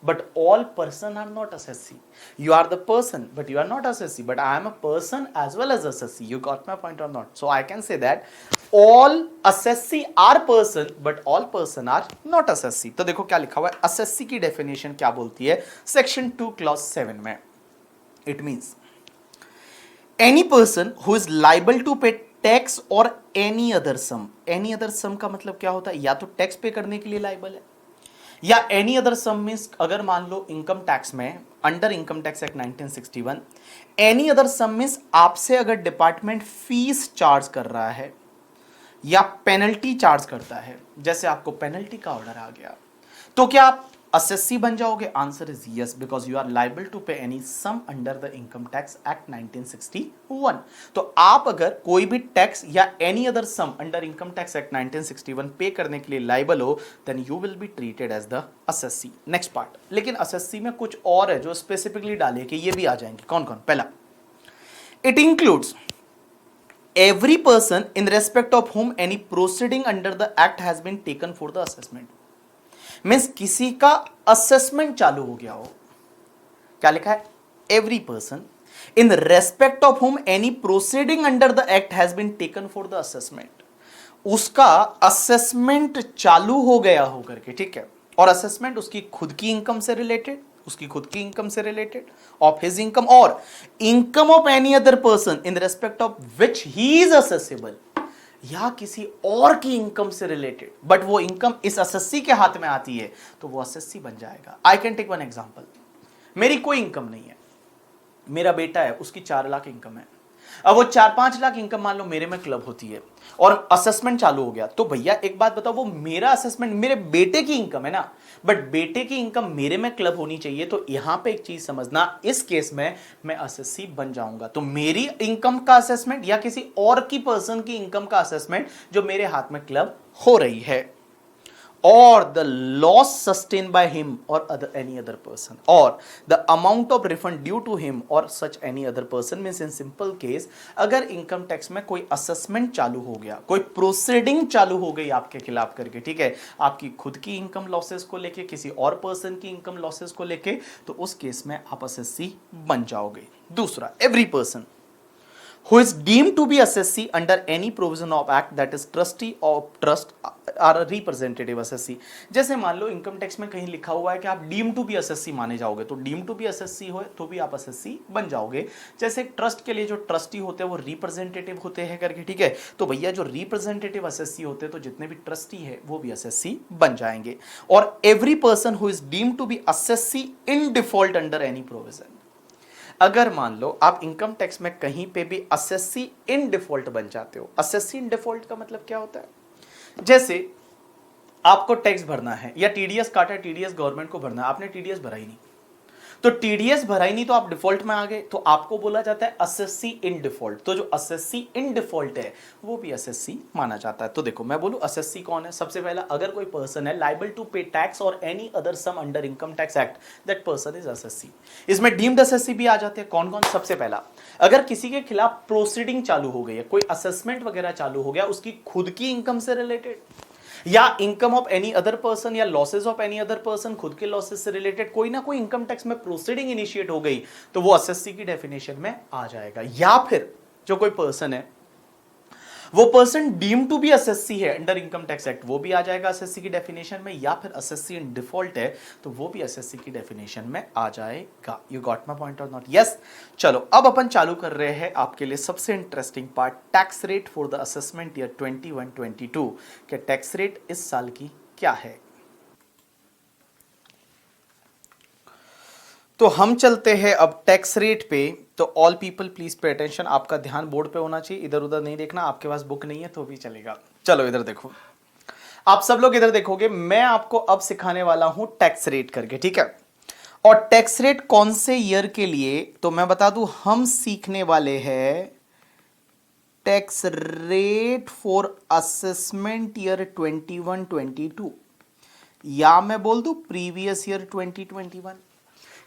Speaker 1: but all person are not assessee. You are the person but you are not assessee, but I am a person as well as assessee. You got my point or not? So I can say that all assessee are person but all person are not assessee. तो देखो क्या लिखा हुआ है, assessee की definition क्या बोलती है section 2 clause 7 में, it means any person who is liable to pay tax or any other sum. any other sum का मतलब क्या होता है, या तो टैक्स पे करने के लिए लाइबल है, या एनी अदर सम मींस अगर मान लो इनकम टैक्स में under income tax act 1961 any other sum means आपसे अगर डिपार्टमेंट फीस चार्ज कर रहा है या पेनल्टी चार्ज करता है, जैसे आपको पेनल्टी का ऑर्डर आ गया, तो क्या आप असेसी बन जाओगे? Answer is yes, because you are liable to pay any sum under the income tax act 1961। तो आप अगर कोई भी टैक्स या any other sum under income tax act 1961 pay करने के लिए लाइबल हो, then you will be treated as the assessee. Next part, लेकिन असेसी में कुछ और है जो स्पेसिफिकली डाले कि ये भी आ जाएंगे। कौन कौन? पहला, it includes every person in respect of whom any proceeding under the act has been taken for the assessment. Means किसी का असेसमेंट चालू हो गया हो, क्या लिखा है? Every person in respect of whom any proceeding under the act has been taken for the assessment, उसका असेसमेंट चालू हो गया हो करके, ठीक है। और असेसमेंट उसकी खुद की इनकम से रिलेटेड, उसकी खुद की इनकम से रिलेटेड, ऑफ हिज इनकम और income of any other person in respect of which he is accessible, या किसी और की इनकम से रिलेटेड, बट वो इनकम इस असेसी के हाथ में आती है तो वो असेसी बन जाएगा। I can take one example, मेरी कोई इनकम नहीं है, मेरा बेटा है, उसकी 4 लाख इनकम है। अब वो 4-5 लाख इनकम मान लो मेरे में क्लब होती है और असेसमेंट चालू हो गया, तो भैया एक बात बताओ, वो मेरा असेसमेंट मेरे बेटे की इनकम है ना, बट बेटे की इनकम मेरे में क्लब होनी चाहिए। तो यहां पे एक चीज समझना, इस केस में मैं असेसी बन जाऊंगा। तो मेरी इनकम का असेसमेंट या किसी और की पर्सन की इनकम का असेसमेंट जो मेरे हाथ में क्लब हो रही है, or the loss sustained by him or any other person, or the amount of refund due to him or such any other person, means in simple case अगर इनकम टैक्स में कोई असेसमेंट चालू हो गया, कोई प्रोसीडिंग चालू हो गई आपके खिलाफ करके, ठीक है, आपकी खुद की इनकम लॉसेस को लेके, किसी और पर्सन की इनकम लॉसेस को लेके, तो उस केस में आप असेसी बन जाओगे। दूसरा, every person who is deemed to be assessee under any provision of act, that is trustee of trust or a representative assessee। जैसे मान लो इनकम टैक्स में कहीं लिखा हुआ है कि आप डीम टू बी असेसी माने जाओगे, तो डीम टू बी असेसी हो तो भी आप असेसी बन जाओगे। जैसे ट्रस्ट के लिए जो ट्रस्टी होते हैं वो रिप्रेजेंटेटिव होते हैं करके, ठीक है, तो भैया जो रिप्रेजेंटेटिव असेसी होते हैं तो जितने भी ट्रस्टी है वो भी असेसी बन जाएंगे। और every person who is deemed to be assessee in default under any provision, अगर मान लो आप इनकम टैक्स में कहीं पे भी असेसी इन डिफॉल्ट बन जाते हो। असेसी इन डिफॉल्ट का मतलब क्या होता है? जैसे आपको टैक्स भरना है या टीडीएस काटा, टीडीएस गवर्नमेंट को भरना है, आपने टीडीएस भरा ही नहीं, तो टीडीएस भरा ही नहीं तो आप डिफॉल्ट में आ गए, तो आपको बोला जाता है एसएससी इन डिफॉल्ट। तो जो एसएससी इन डिफॉल्ट है वो भी एसएससी माना जाता है। तो देखो मैं बोलूं एसएससी कौन है, सबसे पहला अगर कोई पर्सन है लाइबल टू पे टैक्स और any other sum under income tax act, that person is SSC. इसमें डीम्ड एसएससी भी आ जाते हैं। कौन कौन? सबसे पहला अगर किसी के खिलाफ प्रोसीडिंग चालू हो गई है, कोई असेसमेंट वगैरह चालू हो गया उसकी खुद की इनकम से रिलेटेड, या income of any other person, या losses of any other person, खुद के लॉसेस से रिलेटेड कोई ना कोई इनकम टैक्स में प्रोसीडिंग इनिशिएट हो गई, तो वो एसएससी की डेफिनेशन में आ जाएगा। या फिर जो कोई पर्सन है वो person deem to be assessee है अंडर इनकम टैक्स एक्ट, वो भी आ जाएगा एसएससी की डेफिनेशन में। या फिर एसएससी इन डिफॉल्ट है तो वो भी एसएससी की डेफिनेशन में आ जाएगा। You got my point or not? Yes. चलो अब अपन चालू कर रहे हैं आपके लिए सबसे interesting part, tax rate for the assessment year 21-22 के टैक्स रेट इस साल की क्या है। तो हम चलते हैं अब टैक्स रेट पे। तो all people please pay attention, आपका ध्यान बोर्ड पे होना चाहिए, इधर उधर नहीं देखना। आपके पास बुक नहीं है तो भी चलेगा। चलो इधर देखो, आप सब लोग इधर देखोगे। मैं आपको अब सिखाने वाला हूं टैक्स रेट करके, ठीक है। और टैक्स रेट कौन से ईयर के लिए, तो मैं बता दूं हम सीखने वाले हैं tax rate for assessment year 21-22, या मैं बोल दूं प्रीवियस ईयर 2021,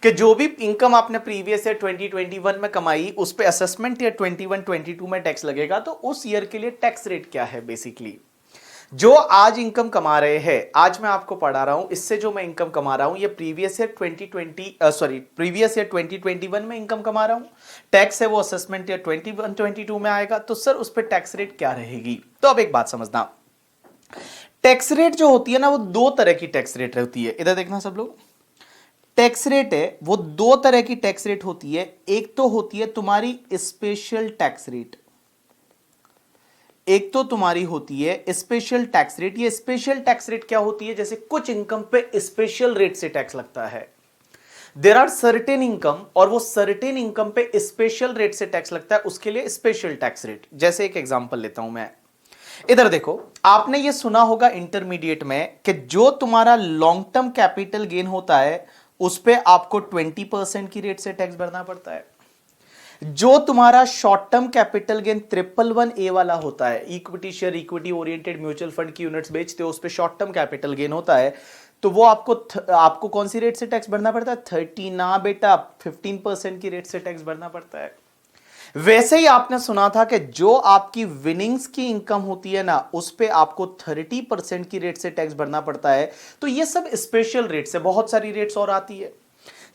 Speaker 1: कि जो भी इनकम आपने प्रीवियस ईयर 2021 में कमाई उस पे असेसमेंट ईयर 21-22 में टैक्स लगेगा। तो उस ईयर के लिए टैक्स रेट क्या है बेसिकली। जो आज इनकम कमा रहे हैं, आज मैं आपको पढ़ा रहा हूं, इससे जो मैं इनकम कमा रहा हूं ये प्रीवियस ईयर 2021 में इनकम कमा रहा हूं, टैक्स है वो असेसमेंट ईयर 21-22 में आएगा। तो सर उस पर टैक्स रेट क्या रहेगी। तो अब एक बात समझना, टैक्स रेट जो होती है ना वो दो तरह की टैक्स रेट होती है। इधर देखना सब लोग, टैक्स रेट है वो दो तरह की टैक्स रेट होती है। एक तो होती है तुम्हारी स्पेशल टैक्स रेट, एक तो तुम्हारी होती है स्पेशल टैक्स रेट। ये स्पेशल टैक्स रेट क्या होती है, जैसे कुछ इनकम पे स्पेशल रेट से टैक्स लगता है। देयर आर सर्टेन इनकम, और वो सर्टेन इनकम पे स्पेशल रेट से टैक्स लगता है, उसके लिए स्पेशल टैक्स रेट। जैसे एक एग्जांपल लेता हूं मैं, इधर देखो, आपने ये सुना होगा इंटरमीडिएट में कि जो तुम्हारा लॉन्ग टर्म कैपिटल गेन होता है उस पे आपको 20% की रेट से टैक्स भरना पड़ता है। जो तुम्हारा short term capital gain 111A वाला होता है, equity share, equity oriented mutual fund की यूनिट्स बेचते हो, उस पे शॉर्ट टर्म कैपिटल गेन होता है, तो वो आपको कौन सी रेट से टैक्स भरना पड़ता है? 30 ना बेटा, 15% की रेट से टैक्स भरना पड़ता है। वैसे ही आपने सुना था कि जो आपकी विनिंग्स की इनकम होती है ना उस पे आपको 30% की रेट से टैक्स भरना पड़ता है। तो ये सब स्पेशल रेट्स है, बहुत सारी रेट्स और आती है।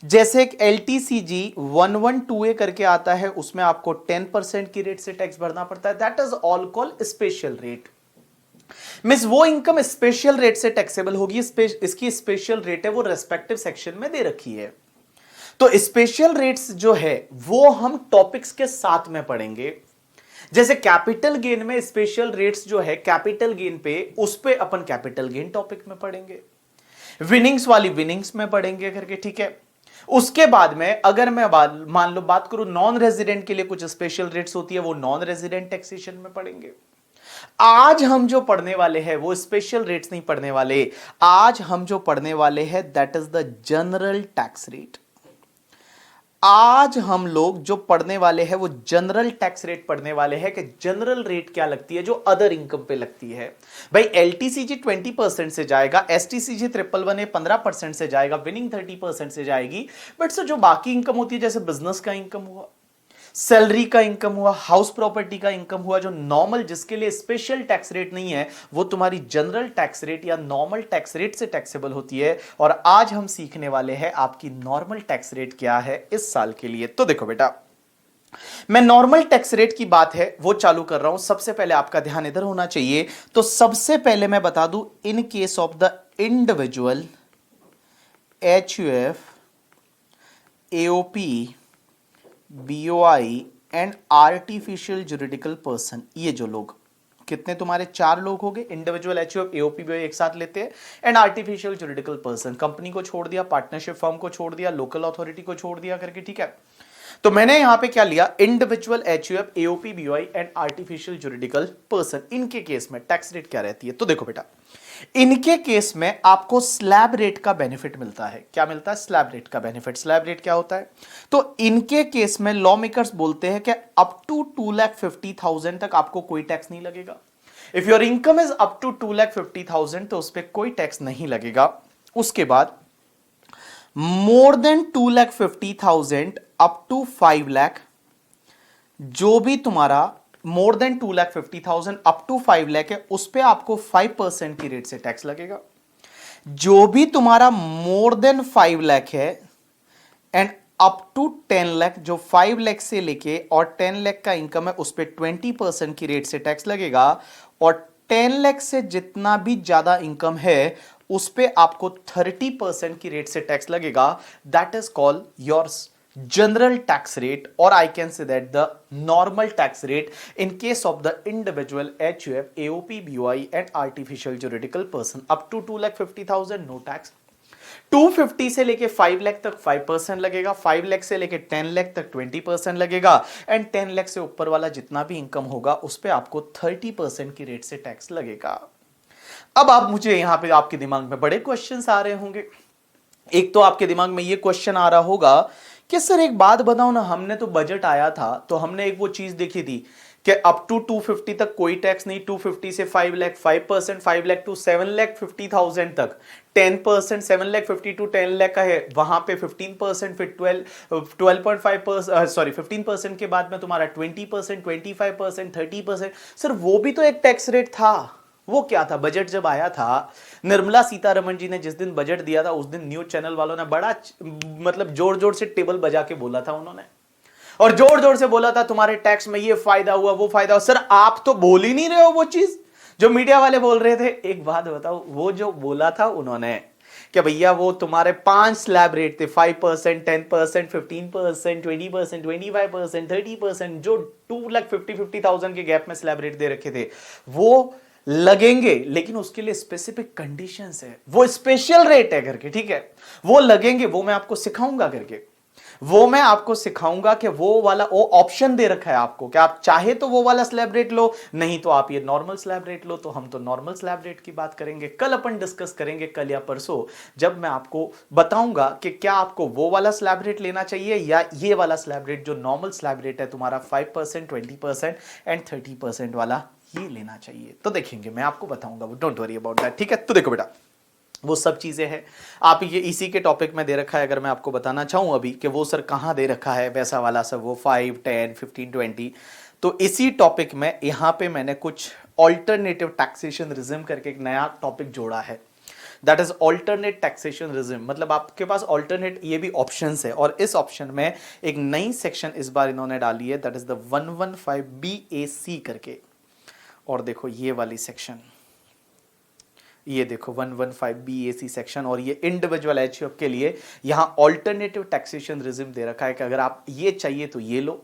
Speaker 1: जैसे एक LTCG 112A करके आता है, उसमें आपको 10% की रेट से टैक्स भरना पड़ता है। That is all called special rate. Means वो इनकम स्पेशल रेट से टैक्सेबल होगी। इसकी स्पेशल रेट है वो रेस्पेक्टिव सेक्शन में दे रखी है। तो स्पेशल रेट्स जो है वो हम टॉपिक्स के साथ में पढ़ेंगे। जैसे कैपिटल गेन में स्पेशल रेट्स जो है कैपिटल गेन पे, उस पे अपन कैपिटल गेन टॉपिक में पढ़ेंगे, विनिंग्स वाली विनिंग्स में पढ़ेंगे करके, ठीक है। उसके बाद में अगर मैं मान लो बात करूं नॉन रेजिडेंट के लिए कुछ स्पेशल रेट्स होती है, वो नॉन रेजिडेंट टैक्सेशन में पढ़ेंगे। आज हम जो पढ़ने वाले हैं वो स्पेशल रेट्स नहीं पढ़ने वाले, आज हम जो पढ़ने वाले हैं that is the general tax rate. आज हम लोग जो पढ़ने वाले हैं वो जनरल टैक्स रेट पढ़ने वाले हैं कि जनरल रेट क्या लगती है जो अदर इनकम पे लगती है। भाई LTCG 20% से जाएगा, STCG 111A 15% से जाएगा, विनिंग 30% से जाएगी। बट सर जो बाकी इनकम होती है, जैसे बिजनेस का इनकम हुआ, सैलरी का इनकम हुआ, हाउस प्रॉपर्टी का इनकम हुआ, जो नॉर्मल जिसके लिए स्पेशल टैक्स रेट नहीं है, वो तुम्हारी जनरल टैक्स रेट या नॉर्मल टैक्स रेट से टैक्सेबल होती है। और आज हम सीखने वाले हैं आपकी नॉर्मल टैक्स रेट क्या है इस साल के लिए। तो देखो बेटा, मैं नॉर्मल टैक्स रेट की बात है वो चालू कर रहा हूं। सबसे पहले आपका ध्यान इधर होना चाहिए। तो सबसे पहले मैं बता दूं, इन case of the individual HUF, AOP, BOI and artificial juridical person, ये जो लोग, कितने तुम्हारे 4 लोग हो गए, इंडिविजुअल HUF, AOP, BOI एक साथ लेते हैं, and artificial juridical person, company को छोड़ दिया, पार्टनरशिप फर्म को छोड़ दिया, लोकल अथॉरिटी को छोड़ दिया करके, ठीक है। तो मैंने यहां पे क्या लिया, individual HUF, AOP, BOI and artificial juridical person, इनके केस में टैक्स रेट क्या रहती है। तो देखो बेटा, इनके केस में आपको स्लैब रेट का बेनिफिट मिलता है। क्या मिलता है? स्लैब रेट का बेनिफिट। स्लैब रेट क्या होता है? तो इनके केस में लॉ मेकर्स बोलते हैं कि अप टू 2,50,000 तक आपको कोई टैक्स नहीं लगेगा। If your income is up to 2,50,000 तो उस पर कोई टैक्स नहीं लगेगा। उसके बाद more than 2,50,000 up to 5 lakh, जो भी तुम्हारा more than 2,50,000 up to 5 lakh है, उस पे आपको 5% की रेट से टैक्स लगेगा। जो भी तुम्हारा मोर देन 5 लाख है एंड अप टू 10 लाख, जो 5 लाख से लेके और 10 लाख का इनकम है, उस पे 20% की रेट से टैक्स लगेगा। और 10 लाख से जितना भी ज्यादा इनकम है उस पे आपको 30% की रेट से टैक्स लगेगा। That is called yours general tax rate, or I can say that the normal tax rate in case of the individual HUF, AOP, BOI and artificial juridical person up to 2,50,000 no tax। 250 से लेके 5 लाख तक 5% लगेगा, 5 लाख से लेके 10 लाख तक 20% लगेगा and 10 lakh से ऊपर वाला जितना भी इनकम होगा उस पे आपको 30% की रेट से टैक्स लगेगा। अब आप मुझे यहां पे आपके दिमाग में बड़े क्वेश्चंस आ रहे होंगे। एक तो आपके दिमाग में ये क्वेश्चन आ रहा होगा कि सर एक बात बताओ ना, हमने तो बजट आया था तो हमने एक वो चीज देखी थी कि अप टू 250 तक कोई टैक्स नहीं, 250 से 5 लाख 5%, 5 लाख टू 7,50,000 तक 10%, 7,50,000 टू 10 लाख का है वहां पे 15%, फिर 12.5%, सॉरी 15% के बाद में तुम्हारा 20%, 25%, 30%। सर वो भी तो एक टैक्स रेट था। वो क्या था? बजट जब आया था, निर्मला सीतारमण जी ने जिस दिन बजट दिया था उस दिन न्यूज चैनल वालों ने बड़ा मतलब जोर जोर से टेबल बजा के बोला था उन्होंने, और जोर जोर से बोला था तुम्हारे टैक्स में ये फायदा हुआ वो फायदा हुआ। सर आप तो बोल ही नहीं रहे हो वो चीज जो मीडिया वाले बोल रहे थे। एक बात बताओ, वो जो बोला था उन्होंने कि भैया वो तुम्हारे 5 स्लैब रेट थे, 5%, 10%, 15%, 20%, 25%, 30%, जो 2,50,000 के गैप में स्लैब रेट दे रखे थे वो लगेंगे, लेकिन उसके लिए स्पेसिफिक कंडीशंस है, वो स्पेशल रेट है करके, ठीक है? वो लगेंगे, वो मैं आपको सिखाऊंगा करके, वो मैं आपको सिखाऊंगा कि वो वाला वो ऑप्शन दे रखा है आपको कि आप चाहे तो वो वाला स्लैब रेट लो, नहीं तो आप ये नॉर्मल स्लैब रेट लो। तो हम तो नॉर्मल स्लैब रेट की बात करेंगे, कल अपन डिस्कस करेंगे, कल या परसों, जब मैं आपको बताऊंगा कि क्या आपको वो वाला स्लैब रेट लेना चाहिए या ये वाला स्लैब रेट जो नॉर्मल स्लैब रेट है तुम्हारा 5%, 20% एंड 30% वाला, ये लेना चाहिए। तो देखेंगे, मैं आपको बताऊंगा वो, डोंट वरी अबाउट दैट, ठीक है? तो देखो बेटा, वो सब चीजें हैं, आप ये इसी के टॉपिक में दे रखा है। अगर मैं आपको बताना चाहूं अभी कि वो सर कहां दे रखा है वैसा वाला सब, वो 5, 10, 15, 20, तो इसी टॉपिक में यहां पे मैंने कुछ ऑल्टरनेटिव टैक्सेशन रिजिम करके एक नया टॉपिक जोड़ा है। That is alternate taxation regime, मतलब आपके पास ऑल्टरनेट ये भी ऑप्शंस है, और इस ऑप्शन में एक नई सेक्शन इस बार इन्होंने डाली है, दैट इज द 115 BAC करके। और देखो ये वाली सेक्शन, ये देखो 115 BAC सेक्शन, और ये इंडिविजुअल HUF के लिए यहां ऑल्टरनेटिव टैक्सेशन रिजिम दे रखा है कि अगर आप ये चाहिए तो ये लो।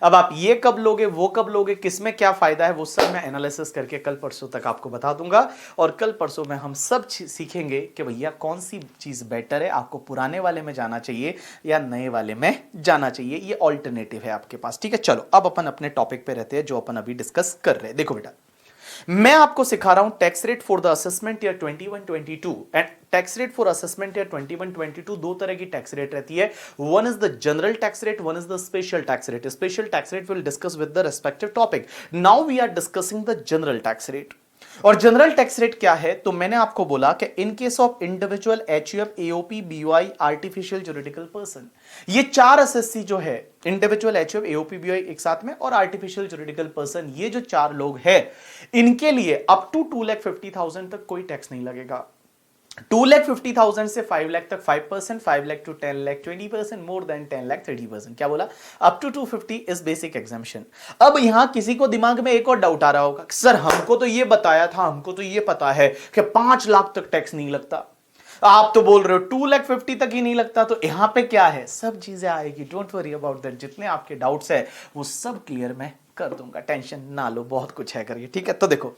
Speaker 1: अब आप ये कब लोगे, वो कब लोगे, किसमें क्या फायदा है, वो सब मैं एनालिसिस करके कल परसों तक आपको बता दूंगा। और कल परसों में हम सब सीखेंगे कि भैया कौन सी चीज बेटर है, आपको पुराने वाले में जाना चाहिए या नए वाले में जाना चाहिए। ये ऑल्टरनेटिव है आपके पास, ठीक है? चलो अब अपन अपने टॉपिक पे रहते हैं जो अपन अभी डिस्कस कर रहे हैं। देखो बेटा, मैं आपको सिखा रहा हूं tax rate for the assessment year 21-22 and tax rate for assessment year 21-22। दो तरह की टैक्स रेट रहती है, one is the general tax rate, one is the special tax rate. Special tax rate will discuss with the respective topic. Now we are discussing the general tax rate. और general tax rate क्या है? तो मैंने आपको बोला कि in case of individual HUF, AOP, BOI, artificial juridical person, ये 4 SSC जो है, इंडिविजुअल HUF, AOP, BOI एक साथ में और आर्टिफिशियल जुरिडिकल पर्सन, ये जो 4 लोग हैं, इनके लिए अप टू 2,50,000 तक कोई टैक्स नहीं लगेगा। 2,50,000 से 5 लाख तक 5%, 5 lakh to 10 lakh 20%, more than 10 lakh 30%। क्या बोला? Up to 250 is basic exemption. अब यहां किसी को दिमाग में एक और डाउट आ रहा होगा, सर हमको तो ये बताया था, हमको तो ये पता है कि 5 लाख तक टैक्स नहीं लगता, आप तो बोल रहे हो 2,50,000 तक ही नहीं लगता, तो यहां पे क्या है? सब चीजें आएगी, डोंट वरी अबाउट दैट। जितने आपके डाउट्स है वो सब क्लियर मैं कर दूंगा, टेंशन ना लो, बहुत कुछ है करके, ठीक है? तो देखो,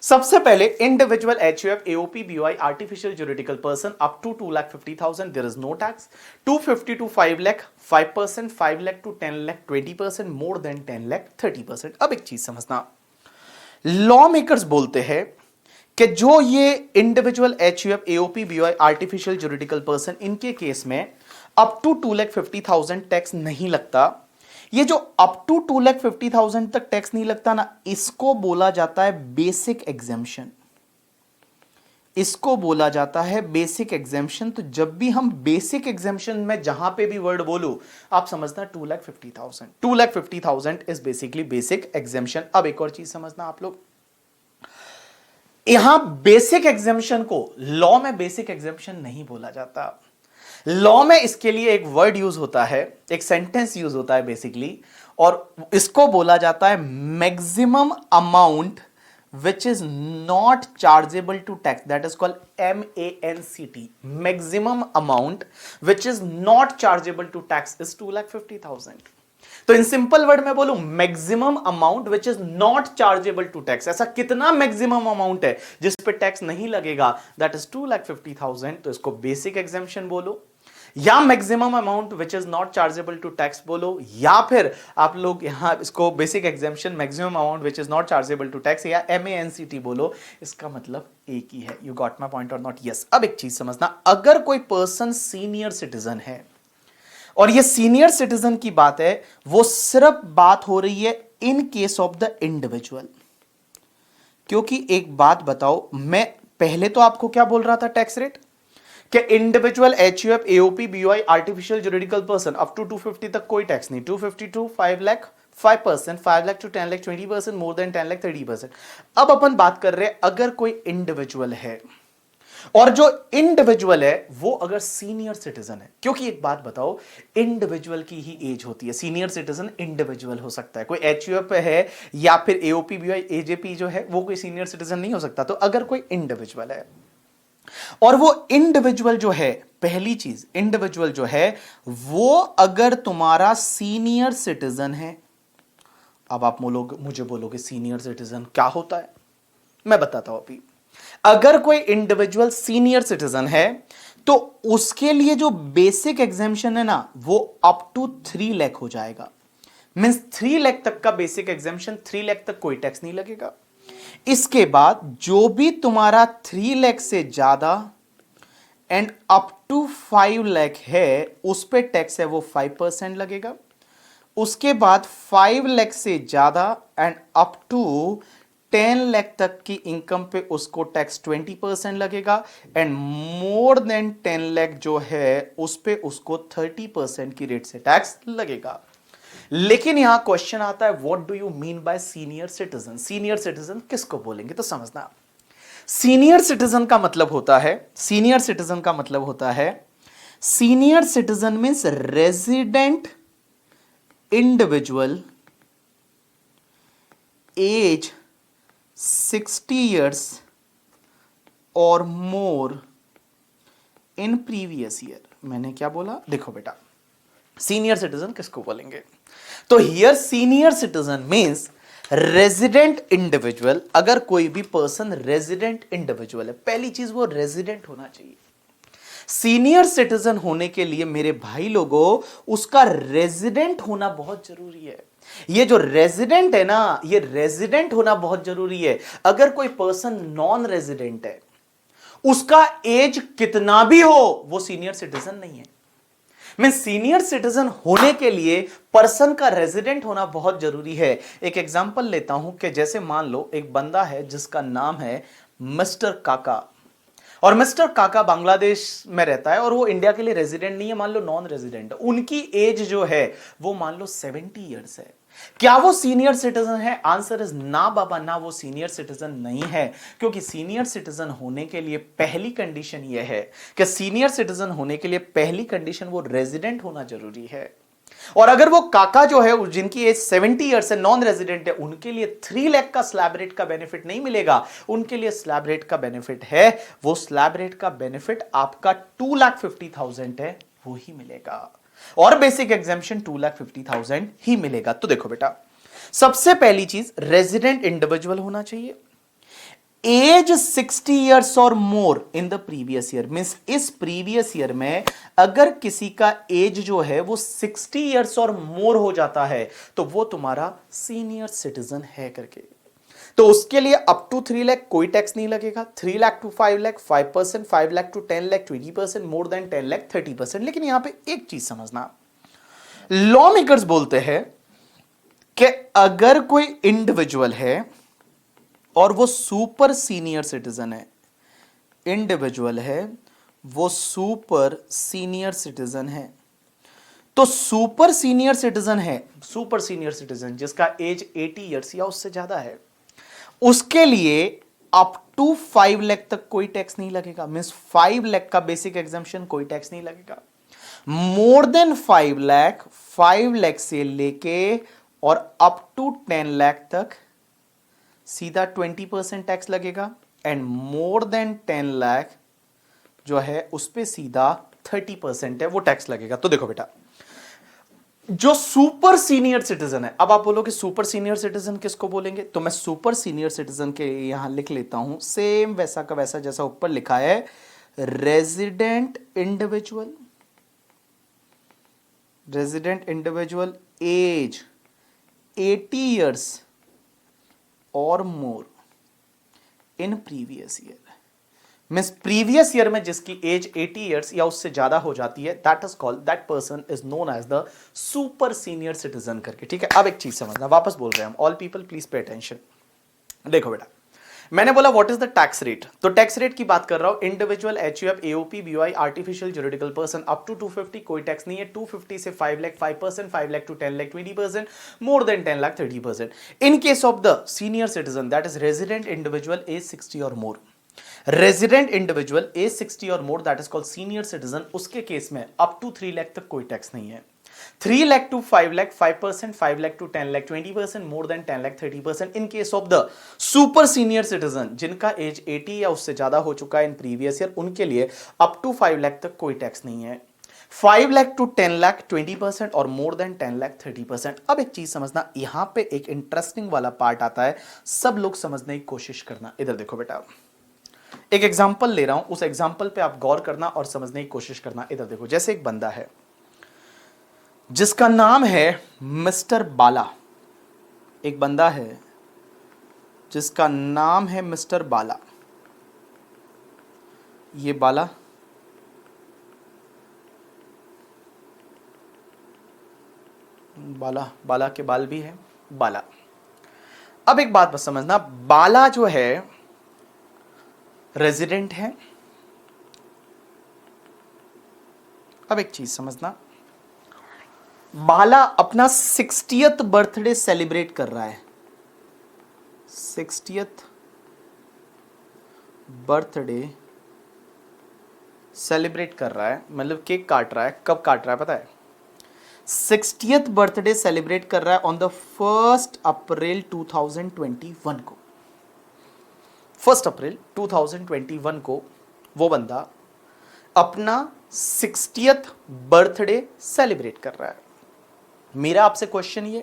Speaker 1: सबसे पहले individual HUF, AOP, BOI, artificial juridical person up to 2,50,000 there is no tax. 250 to 5 lakh 5%, 5 lakh to 10 lakh 20%, more than 10 lakh 30%। अब एक चीज समझना, लॉ मेकर्स बोलते हैं कि जो ये individual HUF AOP BOI artificial juridical person, इनके केस में अप टू 2,50,000 टैक्स नहीं लगता। ये जो अप टू 2,50,000 तक टैक्स नहीं लगता ना, इसको बोला जाता है बेसिक एग्जेम्पशन। इसको बोला जाता है बेसिक एग्जेम्पशन। तो जब भी हम बेसिक एग्जेम्पशन में जहां पे भी वर्ड बोलूं, आप समझना 2,50,000, 2,50,000 इज बेसिकली बेसिक एग्जेम्पशन। अब एक और चीज समझना आप लोग, यहां बेसिक एग्जेम्पशन को लॉ में बेसिक एग्जेम्पशन नहीं बोला जाता। लॉ में इसके लिए एक वर्ड यूज होता है, एक सेंटेंस यूज होता है बेसिकली, और इसको बोला जाता है maximum amount which is not chargeable to tax, that is called MANCT, maximum amount which is not chargeable to tax is 2,50,000। तो इन सिंपल वर्ड में बोलूं, maximum amount which is not chargeable to tax, ऐसा कितना maximum amount है जिस पे tax नहीं लगेगा, दैट इज 2,50,000। तो इसको बेसिक एग्जेम्पशन बोलो, या maximum amount which is not chargeable to tax बोलो, या फिर आप लोग यहां इसको basic exemption maximum amount which is not chargeable to tax या MANCT बोलो। इसका मतलब एक ही है। You got my point or not? Yes. अब एक चीज समझना, अगर कोई पर्सन सीनियर सिटीजन है, और ये सीनियर सिटीजन की बात है, वो सिर्फ बात हो रही है in case of the individual. क्योंकि एक बात बताओ, मैं पहले तो आपको क्या बोल रहा था टैक्स रेट, कि individual HUF AOP BOI artificial juridical person up to 250 तक कोई टैक्स नहीं, 250 to 5 lakh 5%, 5 lakh to 10 lakh 20%, more than 10 lakh 30%। अब अपन बात कर रहे हैं अगर कोई इंडिविजुअल है, और जो इंडिविजुअल है वो अगर सीनियर सिटीजन है, क्योंकि एक बात बताओ, इंडिविजुअल की ही एज होती है, सीनियर सिटीजन इंडिविजुअल हो सकता है, कोई HUF है या फिर AOP BOI AJP जो है वो कोई सीनियर सिटीजन नहीं हो सकता। तो अगर कोई इंडिविजुअल है, और वो इंडिविजुअल जो है, पहली चीज, इंडिविजुअल जो है वो अगर तुम्हारा सीनियर सिटीजन है, अब आप मुझे बोलोगे सीनियर सिटीजन क्या होता है, मैं बताता हूं अभी। अगर कोई इंडिविजुअल सीनियर सिटीजन है तो उसके लिए जो बेसिक एग्जेम्पशन है ना, वो अप टू 3 लाख हो जाएगा। मींस 3 लाख तक का बेसिक एग्जेम्पशन, 3 लाख तक कोई टैक्स नहीं लगेगा। इसके बाद जो भी तुम्हारा 3 लाख से ज्यादा एंड अप टू 5 लाख है, उस पे टैक्स है वो 5% लगेगा। उसके बाद 5 लाख से ज्यादा एंड अप टू 10 लाख तक की इनकम पे उसको टैक्स 20% लगेगा, एंड मोर देन 10 लाख जो है उस पे उसको 30% की रेट से टैक्स लगेगा। लेकिन यहां क्वेश्चन आता है, what do you mean by senior citizen? Senior citizen किसको बोलेंगे? तो समझना, सीनियर सिटीजन का मतलब होता है, सीनियर सिटीजन का मतलब होता है, senior citizen means resident individual age 60 years और मोर इन प्रीवियस ईयर। मैंने क्या बोला? देखो बेटा, सीनियर सिटीजन किसको बोलेंगे? तो here senior citizen means resident individual. अगर कोई भी पर्सन रेजिडेंट इंडिविजुअल है, पहली चीज वो रेजिडेंट होना चाहिए। सीनियर सिटीजन होने के लिए मेरे भाई लोगों, उसका रेजिडेंट होना बहुत जरूरी है। ये जो रेजिडेंट है ना, ये रेजिडेंट होना बहुत जरूरी है। अगर कोई पर्सन नॉन रेजिडेंट है, उसका एज कितना भी हो, वो सीनियर सिटीजन नहीं है। मैं सीनियर सिटीजन होने के लिए पर्सन का रेजिडेंट होना बहुत जरूरी है। एक एग्जांपल लेता हूं कि जैसे मान लो एक बंदा है जिसका नाम है मिस्टर काका, और मिस्टर काका बांग्लादेश में रहता है और वो इंडिया के लिए रेजिडेंट नहीं है, मान लो नॉन रेजिडेंट है। उनकी एज जो है वो मान लो 70 इयर्स है। क्या वो सीनियर सिटीजन है? आंसर इज ना बाबा, ना, वो सीनियर सिटीजन नहीं है। क्योंकि सीनियर सिटीजन होने के लिए पहली कंडीशन ये है कि सीनियर सिटीजन होने के लिए पहली कंडीशन वो रेजिडेंट होना जरूरी है। और अगर वो काका जो है जिनकी एज 70 इयर्स है, नॉन रेजिडेंट है, उनके लिए 3 लाख का स्लैब रेट का बेनिफिट नहीं मिलेगा। उनके लिए स्लैब रेट का बेनिफिट है, वो स्लैब रेट का बेनिफिट आपका 2,50,000 है, वो ही मिलेगा। और बेसिक एग्जेम्पशन 2,50,000 ही मिलेगा। तो देखो बेटा, सबसे पहली चीज रेजिडेंट इंडिविजुअल होना चाहिए, एज 60 इयर्स और more in the previous year. Means इस प्रीवियस ईयर में अगर किसी का एज जो है वो 60 इयर्स और मोर हो जाता है तो वो तुम्हारा सीनियर सिटीजन है करके। तो उसके लिए अप टू 3 लाख कोई टैक्स नहीं लगेगा, 3 lakh to 5 lakh 5%, 5 lakh to 10 lakh 20%, more than 10 lakh 30%। लेकिन यहां पे एक चीज समझना, लॉ मेकर्स बोलते हैं कि अगर कोई इंडिविजुअल है और वो सुपर सीनियर सिटीजन है, इंडिविजुअल है वो सुपर सीनियर सिटीजन है, तो सुपर सीनियर सिटीजन है, सुपर सीनियर सिटीजन जिसका एज 80 ईयर्स या उससे ज्यादा है, उसके लिए अप टू 5 लाख तक कोई टैक्स नहीं लगेगा। मींस 5 लाख का बेसिक एग्जम्पशन कोई टैक्स नहीं लगेगा। मोर देन 5 लाख, 5 लाख से लेके और अप टू 10 लाख तक सीधा 20% टैक्स लगेगा, एंड मोर देन 10 लाख जो है उस पे सीधा 30% है वो टैक्स लगेगा। तो देखो बेटा, जो सुपर सीनियर सिटीजन है, अब आप बोलोगे सुपर सीनियर सिटीजन किसको बोलेंगे, तो मैं सुपर सीनियर सिटीजन के यहां लिख लेता हूं सेम वैसा का वैसा जैसा ऊपर लिखा है, resident individual, resident individual age 80 years और more in previous year. Means previous year में जिसकी एज 80 ईयर्स या उससे ज्यादा हो जाती है, that is called, that person is known as the super senior citizen करके। ठीक है, अब एक चीज समझना, वापस बोल रहे हैं हम, all people please pay attention. देखो बेटा, मैंने बोला what is the tax rate, तो टैक्स रेट की बात कर रहा हूं, individual, HUF, AOP, BOI, artificial juridical person up to 250 कोई टैक्स नहीं है, 250 से 5 lakh 5%, 5 lakh to 10 lakh 20%, more than 10 lakh 30%। In case of the senior citizen that is resident individual age 60 और मोर, रेजिडेंट इंडिविजुअल एज 60 और more that is called senior citizen, उसके case में up to 3 lakh तक कोई टैक्स नहीं है, 3 lakh to 5 lakh 5%, 5 lakh to 10 lakh 20%, more than 10 lakh 30%। in case of the super senior citizen जिनका as 80 या उससे ज्यादा हो चुका है इन प्रीवियस ईयर, उनके लिए अप टू 5 लाख तक कोई टैक्स नहीं है, 5 लाख टू 10 लाख 20% और मोर देन 10 लाख 30%। अब एक चीज समझना, यहां पे एक इंटरेस्टिंग वाला पार्ट आता है, सब लोग समझने की कोशिश करना। इधर देखो बेटा, एक एग्जांपल ले रहा हूं, उस एग्जांपल पे आप गौर करना और समझने की कोशिश करना। इधर देखो, जैसे एक बंदा है जिसका नाम है मिस्टर बाला, एक बंदा है जिसका नाम है मिस्टर बाला, ये बाला, बाला, बाला के बाल भी है, बाला। अब एक बात बस समझना, बाला जो है रेजिडेंट है। अब एक चीज समझना, बाला अपना 60th बर्थडे सेलिब्रेट कर रहा है, 60th बर्थडे सेलिब्रेट कर रहा है, मतलब केक काट रहा है। कब काट रहा है पता है, 60th बर्थडे सेलिब्रेट कर रहा है ऑन द 1 अप्रैल 2021 को, 1 अप्रैल 2021 को वो बंदा अपना 60th बर्थडे सेलिब्रेट कर रहा है। मेरा आपसे क्वेश्चन ये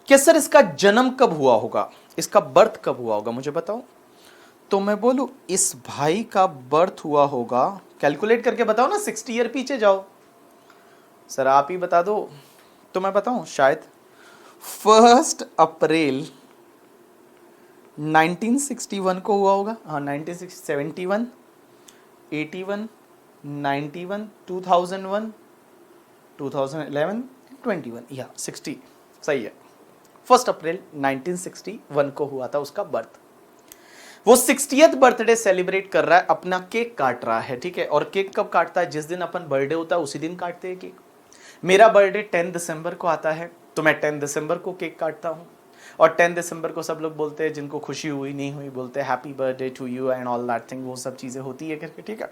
Speaker 1: कि सर इसका जन्म कब हुआ होगा, इसका बर्थ कब हुआ होगा, मुझे बताओ। तो मैं बोलूं इस भाई का बर्थ हुआ होगा, कैलकुलेट करके बताओ ना, 60 ईयर पीछे जाओ। सर आप ही बता दो तो मैं बताऊं, शायद 1 अप्रैल 1961 को हुआ होगा। हाँ 1971, 81, 91, 2001, 2011, 21, या 60 सही है। 1 अप्रैल 1961 को हुआ था उसका बर्थ। वो 60th बर्थडे सेलिब्रेट कर रहा है, अपना केक काट रहा है, ठीक है। और केक कब काटता है, जिस दिन अपन बर्थडे होता है उसी दिन काटते हैं केक। मेरा बर्थडे 10 दिसंबर को आता है, तो मैं 10 दिसंबर को केक काटता हूँ। और 10 दिसंबर को सब लोग बोलते हैं, जिनको खुशी हुई नहीं हुई बोलते हैं happy birthday to you and all that thing, वो सब चीजें होती है करके, ठीक है।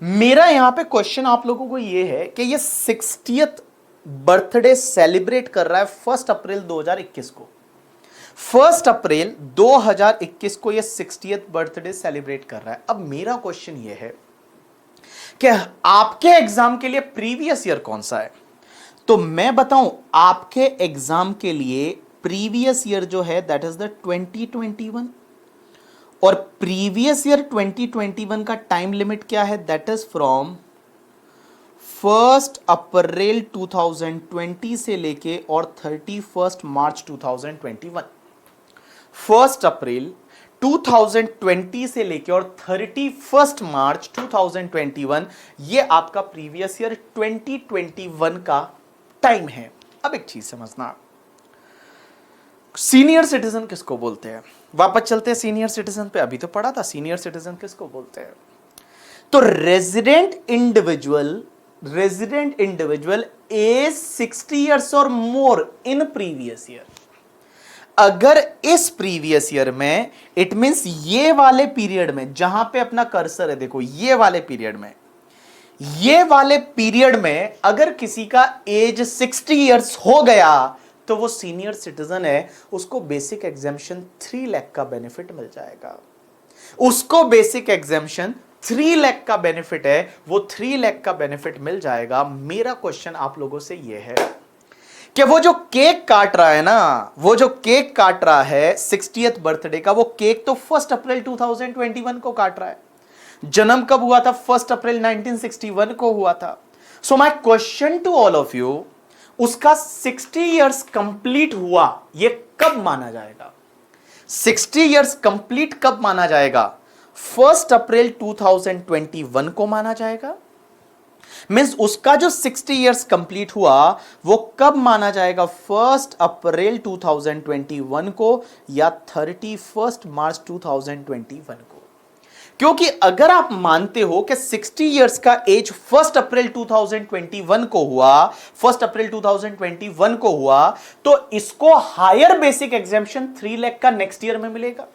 Speaker 1: मेरा यहाँ पे क्वेश्चन आप लोगों को ये है कि ये 60th बर्थडे सेलिब्रेट कर रहा है 1 अप्रैल 2021 को, 1 अप्रैल 2021 को ये 60th बर्थडे सेलिब्रेट कर रहा है। अब मेरा क्वेश्चन ये है कि आपके एग्जाम के लिए प्रीवियस ईयर कौन सा है, तो मैं बताऊं आपके एग्जाम के लिए प्रीवियस ईयर जो है दैट इज द 2021, और प्रीवियस ईयर 2021 का टाइम लिमिट क्या है, दैट इज फ्रॉम 1 अप्रैल 2020 से लेके और 31 मार्च 2021। 1 अप्रैल 2020 से लेके और 31 मार्च 2021, ये आपका प्रीवियस ईयर 2021 का टाइम है। अब एक चीज समझना, सीनियर सिटीजन किसको बोलते हैं? वापस चलते हैं सीनियर सिटीजन पे, अभी तो पढ़ा था सीनियर सिटीजन किसको बोलते हैं। तो रेजिडेंट इंडिविजुअल एज 60 ईयर्स और मोर इन प्रीवियस ईयर। अगर इस प्रीवियस ईयर में, इट मींस ये वाले पीरियड में, जहां पे अपना कर्सर है देखो, ये वाले पीरियड में अगर किसी का एज 60 ईयर्स हो गया तो वो सीनियर सिटीजन है, उसको बेसिक एग्जेम्पशन 3 लाख का बेनिफिट मिल जाएगा। उसको बेसिक एग्जेम्पशन 3 लाख का बेनिफिट है, वो 3 लाख का बेनिफिट मिल जाएगा। मेरा क्वेश्चन आप लोगों से ये है कि वो जो केक काट रहा है ना, वो जो केक काट रहा है 60th बर्थडे का, वो केक तो 1 अप्रैल 2021 को काट रहा है। जन्म कब हुआ था? 1 अप्रैल 1961 को हुआ था। So my question to all of you, उसका 60 इयर्स कंप्लीट हुआ, ये कब माना जाएगा? 60 इयर्स कंप्लीट कब माना जाएगा? 1 अप्रैल 2021 को माना जाएगा। मींस उसका जो 60 इयर्स कंप्लीट हुआ वो कब माना जाएगा? 1 अप्रैल 2021 को या 31 मार्च 2021 को। क्योंकि अगर आप मानते हो कि 60 इयर्स का एज 1 अप्रैल 2021 को हुआ, 1 अप्रैल 2021 को हुआ, तो इसको हायर बेसिक एग्जेम्पशन 3 लाख का नेक्स्ट ईयर में मिलेगा।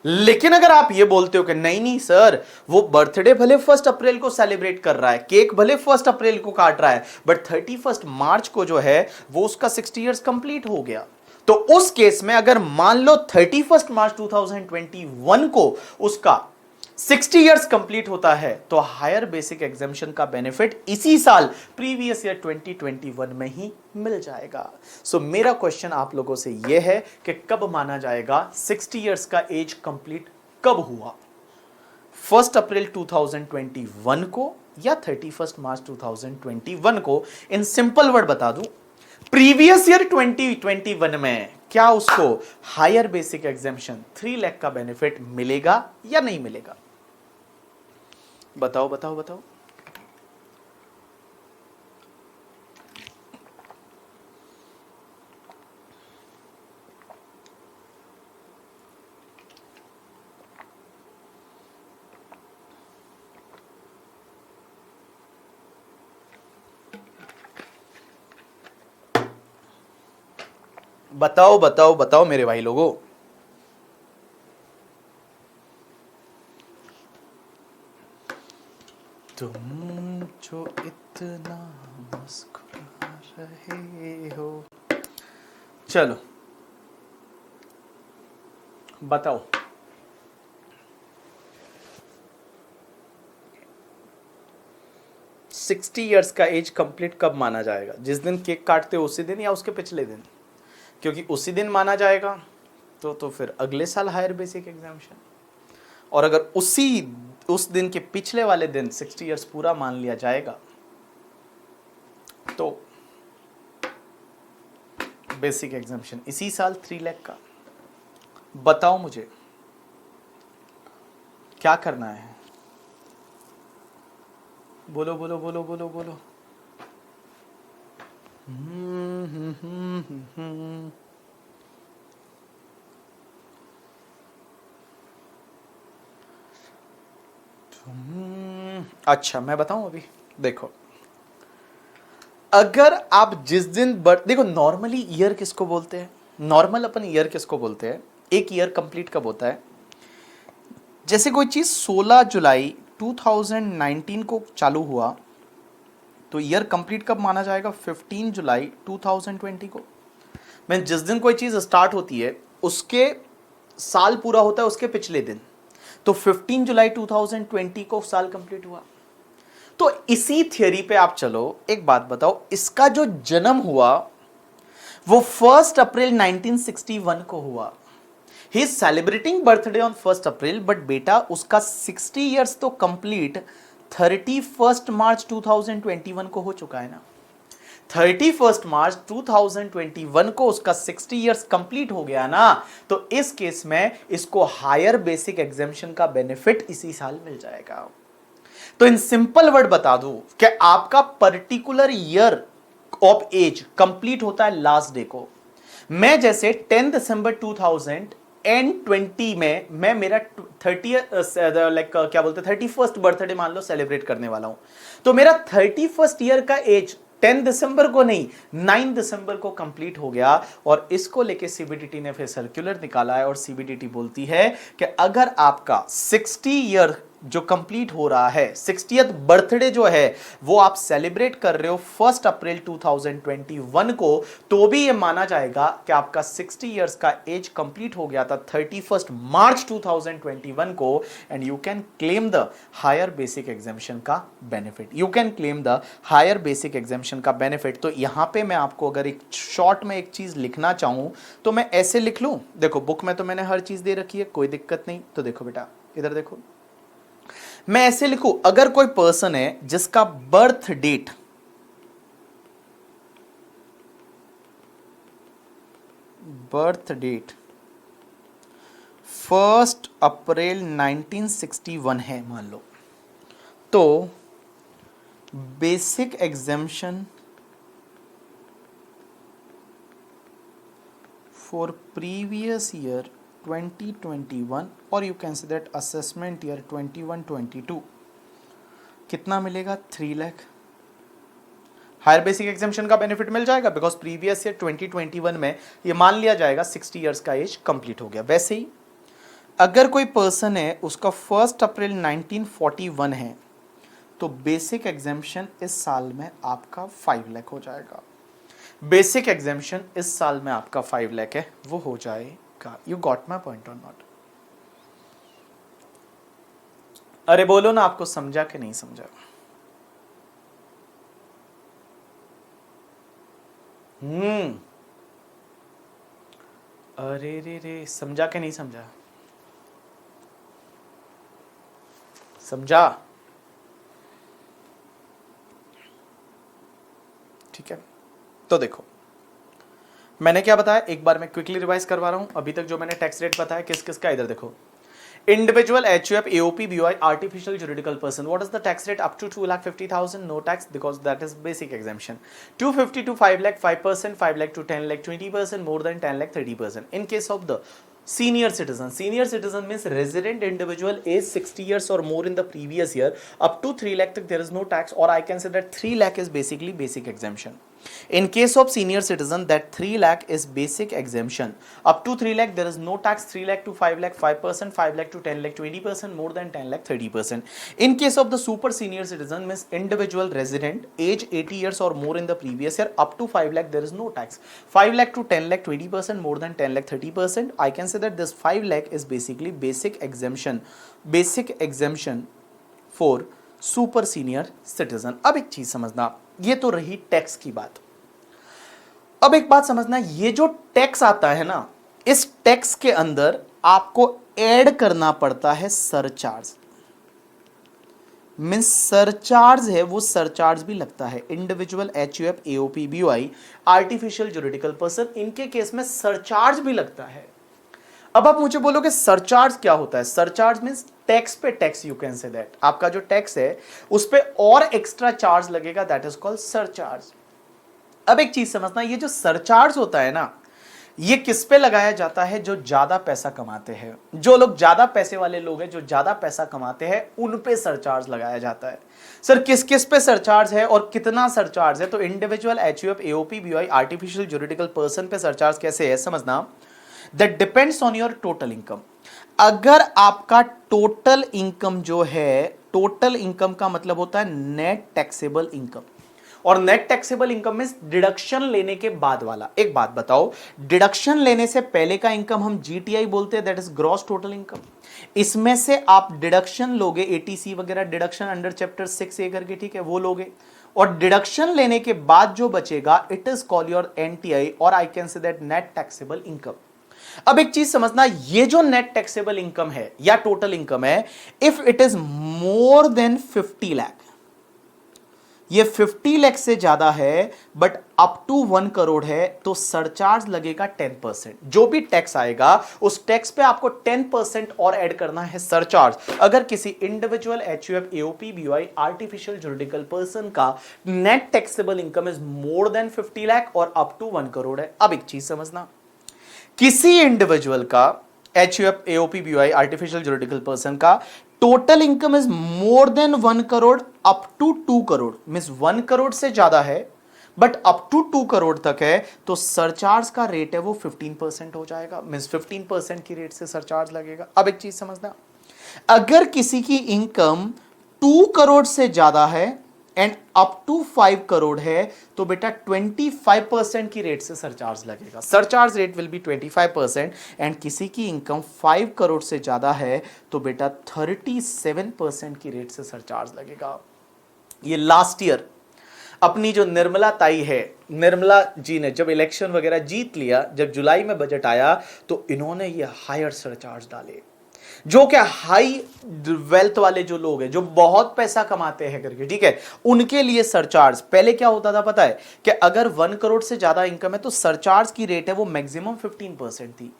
Speaker 1: लेकिन अगर आप ये बोलते हो कि नहीं नहीं सर, वो बर्थडे भले 1 अप्रैल को सेलिब्रेट कर रहा है, केक भले 1 अप्रैल को काट रहा है, बट 31 मार्च को जो है वो उसका 60 इयर्स कंप्लीट हो गया, तो उस केस में अगर मान लो 31 मार्च 2021 को उसका 60 इयर्स कंप्लीट होता है, तो हायर बेसिक एग्जेम्पशन का बेनिफिट इसी साल प्रीवियस ईयर 2021 में ही मिल जाएगा। सो मेरा क्वेश्चन आप लोगों से यह है कि कब माना जाएगा 60 इयर्स का एज कंप्लीट कब हुआ? 1 अप्रैल 2021 को या 31 मार्च 2021 को? इन सिंपल वर्ड बता दूं, प्रीवियस ईयर 2021 में क्या उसको हायर बेसिक एग्जेम्पशन 3 लाख का बेनिफिट मिलेगा या नहीं मिलेगा? बताओ बताओ बताओ। बताओ बताओ बताओ मेरे भाई लोगों। तुम जो इतना मुस्कुरा रहे हो, चलो बताओ। सिक्सटी ईयर्स का एज कंप्लीट कब माना जाएगा? जिस दिन केक काटते हो उसी दिन या उसके पिछले दिन? क्योंकि उसी दिन माना जाएगा तो फिर अगले साल हायर बेसिक एग्जामिशन, और अगर उस दिन के पिछले वाले दिन 60 इयर्स पूरा मान लिया जाएगा तो बेसिक एग्जामिशन इसी साल 3 लाख का। बताओ मुझे क्या करना है? बोलो बोलो बोलो बोलो बोलो। अच्छा मैं बताऊं, अभी देखो, अगर आप जिस दिन देखो, नॉर्मली ईयर किसको बोलते हैं? नॉर्मल अपन ईयर किसको बोलते हैं? एक ईयर कंप्लीट कब होता है? जैसे कोई चीज 16 जुलाई 2019 को चालू हुआ तो ईयर कंप्लीट कब माना जाएगा? 15 जुलाई 2020 को। मैं जिस दिन कोई चीज स्टार्ट होती है उसके साल पूरा होता है उसके पिछले दिन, तो 15 जुलाई 2020 को साल कंप्लीट हुआ। तो इसी थियरी पे आप चलो, एक बात बताओ, इसका जो जन्म हुआ वो 1 अप्रैल 1961 को हुआ। He is celebrating birthday on 1 April, but बेटा उसका 60 इयर्स तो कंप्लीट 31 मार्च 2021 को हो चुका है ना। 31 मार्च 2021 को उसका 60 इयर्स कंप्लीट हो गया ना, तो इस केस में इसको हायर बेसिक एग्जेम्पशन का बेनिफिट इसी साल मिल जाएगा। तो इन सिंपल वर्ड बता दूं कि आपका particular year of age complete होता है लास्ट डे को। मैं जैसे 10 दिसंबर 2020 में मैं मेरा 31st बर्थडे मान लो सेलिब्रेट करने वाला हूं, तो मेरा 31st ईयर का एज 10 दिसंबर को नहीं 9 दिसंबर को कंप्लीट हो गया। और इसको लेके सीबीडीटी ने फिर सर्कुलर निकाला है और सीबीडीटी बोलती है कि अगर आपका 60 ईयर जो कंप्लीट हो रहा है, 60th बर्थडे जो है वो आप सेलिब्रेट कर रहे हो 1 अप्रैल 2021 को, तो भी ये माना जाएगा कि आपका 60 इयर्स का एज कंप्लीट हो गया था 31 मार्च 2021 को, and you can claim the higher basic exemption का benefit. You can claim the higher basic exemption का बेनिफिट। तो यहां पे मैं आपको अगर एक शॉर्ट में एक चीज लिखना चाहूं तो मैं ऐसे लिख लूं। देखो बुक में तो मैंने हर चीज दे रखी है, कोई दिक्कत नहीं। तो देखो बेटा इधर देखो, मैं ऐसे लिखूं, अगर कोई पर्सन है जिसका बर्थ डेट बर्थ डेट 1 अप्रैल 1961 है मान लो, तो basic exemption for previous year 2021 और you can say that assessment year 21-22 कितना मिलेगा? 3 लाख। हायर बेसिक एग्जेम्पशन का बेनिफिट मिल जाएगा बिकॉज प्रीवियस ईयर 2021 में ये मान लिया जाएगा 60 इयर्स का एज कंप्लीट हो गया। वैसे ही अगर कोई पर्सन है उसका 1 अप्रैल 1941 है तो बेसिक एग्जेम्पशन इस साल में आपका 5 लाख हो जाएगा। बेसिक एग्जेम्पशन इस साल में आपका 5 लाख है, वो हो जाएगा। You got my point or not? अरे बोलो ना, आपको समझा कि नहीं समझा? अरे रे समझा कि नहीं समझा? समझा? ठीक है, तो देखो मैंने क्या बताया, एक बार मैं क्विकली रिवाइज करवा रहा हूं। अभी तक जो मैंने टैक्स रेट बताया किस किस का, इधर देखो। Individual, HUF, AOP, BOI, artificial juridical person. What is the tax rate? Up to 2,50,000, no tax because that is basic exemption. 250 to 5 lakh, 5%, 5 lakh to 10 lakh, 20%, more than 10 lakh, 30%. In case of the senior citizen means resident individual age 60 years or more in the previous year, up to 3 lakh there is no tax, or I can say that 3 lakh is basically basic exemption. In case of senior citizen, that 3 lakh is basic exemption. Up to 3 lakh there is no tax. 3 lakh to 5 lakh 5%, 5 lakh to 10 lakh 20%, more than 10 lakh 30%. In case of the super senior citizen means individual resident age 80 years or more in the previous year, up to 5 lakh there is no tax. 5 lakh to 10 lakh 20%, more than 10 lakh 30%. I can say that this 5 lakh is basically basic exemption for super senior citizen. अब एक चीज समझना, ये तो रही tax की बात। अब एक बात समझना, ये जो टैक्स आता है ना, इस टैक्स के अंदर आपको ऐड करना पड़ता है सरचार्ज। मीन्स सरचार्ज है, वो सरचार्ज भी लगता है। Individual, HUF, AOP, BOI, artificial juridical person, इनके केस में सरचार्ज भी लगता है। अब आप मुझे बोलोगे सरचार्ज क्या होता है? सरचार्ज मींस टैक्स पे tax, you can say that. आपका जो टैक्स है उस पे और एक्स्ट्रा चार्ज लगेगा, दैट इज कॉल्ड सरचार्ज। अब एक चीज समझना, ये जो सरचार्ज होता है ना, ये किस पे लगाया जाता है? जो ज्यादा पैसा कमाते हैं, जो लोग ज्यादा पैसे वाले लोग हैं, जो ज्यादा पैसा कमाते हैं, उन पे सरचार्ज लगाया जाता है। सर किस किस पे सरचार्ज है और कितना सरचार्ज है? तो individual, HUF, AOP, BOI, artificial juridical person पे सरचार्ज कैसे है समझना। That depends on your total income. अगर आपका टोटल इनकम जो है, टोटल इनकम का मतलब होता है नेट टैक्सेबल इनकम, और नेट टैक्सेबल इनकम में डिडक्शन लेने के बाद वाला। एक बात बताओ, डिडक्शन लेने से पहले का इनकम हम GTI बोलते हैं, that is gross total income. इसमें से आप डिडक्शन लोगे, ATC वगैरह डिडक्शन अंडर चैप्टर 6A करके, ठीक है, वो लोगे, और डिडक्शन लेने के बाद जो बचेगा it is called your NTI, और I can say that net taxable income. अब एक चीज समझना, ये जो नेट टैक्सेबल इनकम है या टोटल इनकम है, if it is more than 50 lakh, ये 50 लाख से ज्यादा है बट अप टू 1 करोड़ है तो सरचार्ज लगेगा 10%। जो भी टैक्स आएगा उस टैक्स पे आपको 10% और ऐड करना है सरचार्ज। अगर किसी individual HUF AOP BOI artificial juridical person का net taxable income is more than 50 lakh और अप टू 1 करोड़ है। अब एक चीज समझना, किसी इंडिविजुअल का HUF AOP BOI artificial juridical person का total income is more than 1 crore up to 2 crore, means 1 crore से ज्यादा है बट अप टू 2 करोड़ तक है तो सरचार्ज का रेट है वो 15% हो जाएगा, मींस 15% की रेट से सरचार्ज लगेगा। अब एक चीज समझना, अगर किसी की इनकम 2 करोड़ से ज्यादा है एंड अप टू 5 करोड़ है तो बेटा 25% की रेट से सरचार्ज लगेगा। Surcharge rate will be 25% and किसी की इनकम 5 करोड़ से ज्यादा है तो बेटा 37% की रेट से सरचार्ज लगेगा। ये लास्ट ईयर अपनी जो निर्मला ताई है, निर्मला जी ने जब इलेक्शन वगैरह जीत लिया, जब जुलाई में बजट आया तो इन्होंने ये हायर सरचार्ज डाले। जो क्या हाई वेल्थ वाले जो लोग हैं, जो बहुत पैसा कमाते हैं करके, ठीक है, उनके लिए सरचार्ज पहले क्या होता था पता है कि अगर 1 करोड़ से ज्यादा इनकम है तो सरचार्ज की रेट है वो मैक्सिमम 15% थी,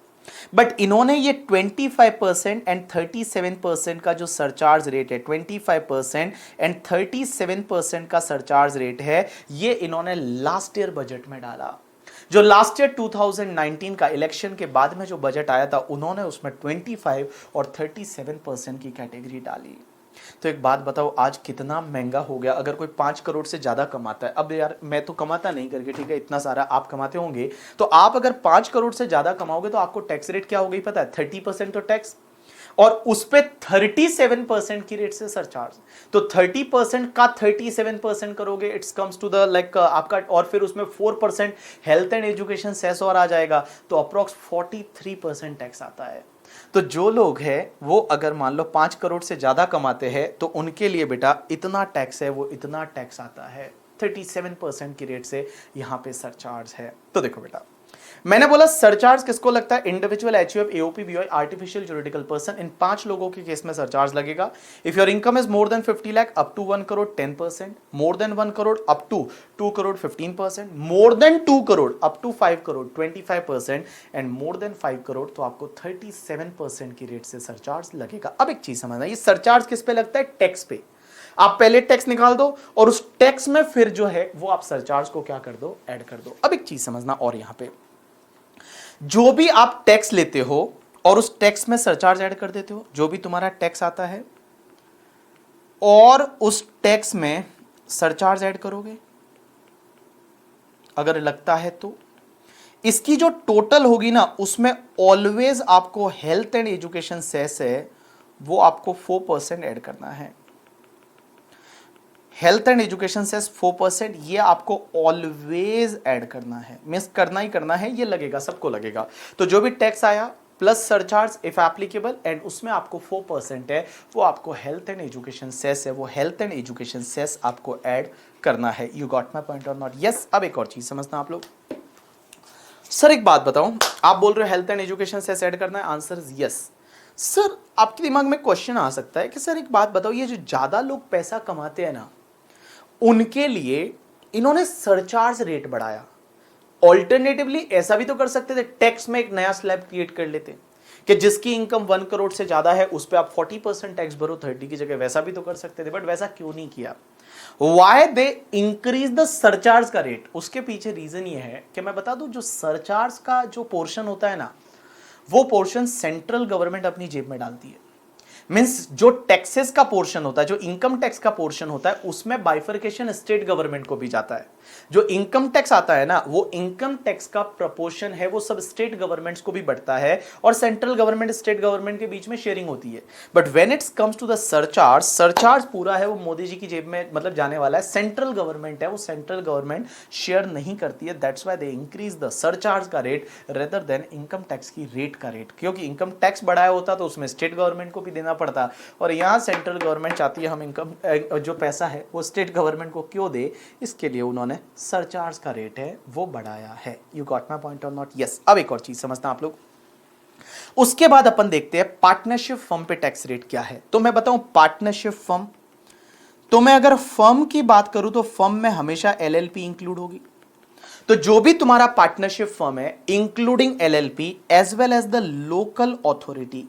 Speaker 1: बट इन्होंने ये 25% एंड 37% का जो सरचार्ज रेट है, 25% एंड 37% का सरचार्ज रेट है, ये इन्होंने लास्ट ईयर बजट में डाला। जो लास्ट ईयर 2019 का इलेक्शन के बाद में जो बजट आया था उन्होंने उसमें 25 और 37% की कैटेगरी डाली। तो एक बात बताओ, आज कितना महंगा हो गया। अगर कोई 5 करोड़ से ज्यादा कमाता है, अब यार मैं तो कमाता नहीं करके, ठीक है, इतना सारा आप कमाते होंगे, तो आप अगर 5 करोड़ से ज्यादा कमाओगे तो आपको टैक्स रेट क्या हो गई पता है, 30% तो टैक्स, और उस पे 37% की रेट से सरचार्ज। तो 30% का 37% करोगे, it's comes to the like आपका, और फिर उसमें 4% हेल्थ एंड एजुकेशन सेस और आ जाएगा तो अप्रोक्स 43% टैक्स आता है। तो जो लोग हैं वो अगर मान लो 5 करोड़ से ज्यादा कमाते हैं तो उनके लिए बेटा इतना टैक्स है, वो इतना टैक्स आता है, 37% की रेट से यहां पे सरचार्ज है। तो देखो बेटा, मैंने बोला सरचार्ज किसको लगता है, individual HUF AOP BOI artificial juridical person, इन 5 लोगों के केस में सरचार्ज लगेगा। If your income is more than 50 lakh up to 1 crore 10%, more than 1 crore up to 2 crore 15%, more than 2 crore up to 5 crore 25% and more than 5 crore तो आपको 37% की रेट से सरचार्ज लगेगा। अब एक चीज समझना, ये सरचार्ज किस पे लगता है, टैक्स पे। आप पहले टैक्स निकाल दो और उस टैक्स में फिर जो है वो आप सरचार्ज को क्या कर दो, ऐड कर दो। अब एक चीज समझना, और यहां पे जो भी आप टैक्स लेते हो और उस टैक्स में सरचार्ज ऐड कर देते हो, जो भी तुम्हारा टैक्स आता है और उस टैक्स में सरचार्ज ऐड करोगे अगर लगता है तो इसकी जो टोटल होगी ना उसमें ऑलवेज आपको हेल्थ एंड एजुकेशन सेस है वो आपको 4% ऐड करना है। हेल्थ एंड एजुकेशन सेस 4%, ये आपको ऑलवेज ऐड करना है, मिस करना ही करना है, ये लगेगा, सबको लगेगा। तो जो भी टैक्स आया plus surcharge if applicable and उसमें आपको 4% है वो आपको हेल्थ एंड एजुकेशन सेस है, वो हेल्थ एंड एजुकेशन सेस आपको ऐड करना है। You got my point or not? Yes. अब एक और चीज समझना आप लोग। सर एक बात बताओ, आप बोल रहे हो health and education cess add करना है, आंसर इज यस। सर आपके दिमाग में क्वेश्चन आ सकता है कि सर एक बात बताओ, ये जो ज्यादा लोग पैसा कमाते हैं ना उनके लिए इन्होंने सरचार्ज रेट बढ़ाया, ऑल्टरनेटिवली ऐसा भी तो कर सकते थे, टैक्स में एक नया स्लैब क्रिएट कर लेते कि जिसकी इनकम 1 करोड़ से ज्यादा है उस पर आप 40% टैक्स भरो 30 की जगह, वैसा भी तो कर सकते थे, बट वैसा क्यों नहीं किया? Why they increase the surcharge का रेट? उसके पीछे रीजन ये है कि मैं बता दूं, जो सरचार्ज का जो पोर्शन होता है ना वो पोर्शन सेंट्रल गवर्नमेंट अपनी जेब में डालती है। मीन्स जो टैक्सेस का पोर्शन होता है, जो इनकम टैक्स का पोर्शन होता है उसमें बाइफर्केशन स्टेट गवर्नमेंट को भी जाता है। जो इनकम टैक्स आता है ना वो इनकम टैक्स का प्रपोर्शन है वो सब स्टेट गवर्नमेंट्स को भी बढ़ता है और सेंट्रल गवर्नमेंट स्टेट गवर्नमेंट के बीच में शेयरिंग होती है। But when it's comes to the surcharge, surcharge पूरा है वो मोदी जी की जेब में मतलब जाने वाला है, सेंट्रल गवर्नमेंट है वो सेंट्रल गवर्नमेंट शेयर नहीं करती है। That's why they increase the surcharge का rate rather than income tax की रेट का रेट, क्योंकि इनकम टैक्स बढ़ाया होता तो उसमें स्टेट गवर्नमेंट को भी देना पड़ता और यहां सेंट्रल गवर्नमेंट चाहती है हम इनकम जो पैसा है वो स्टेट गवर्नमेंट को क्यों दे, इसके लिए उन्होंने सरचार्ज का रेट है वो बढ़ाया है। You got my point or not? Yes. अब एक और चीज समझना आप लोग, उसके बाद अपन देखते हैं पार्टनरशिप फर्म पे टैक्स रेट क्या है। तो मैं बताऊं पार्टनरशिप फर्म, तो मैं अगर फर्म की बात करूं तो फर्म में हमेशा एलएलपी इंक्लूड होगी। तो जो भी तुम्हारा पार्टनरशिप फर्म है including LLP as well as the local authority,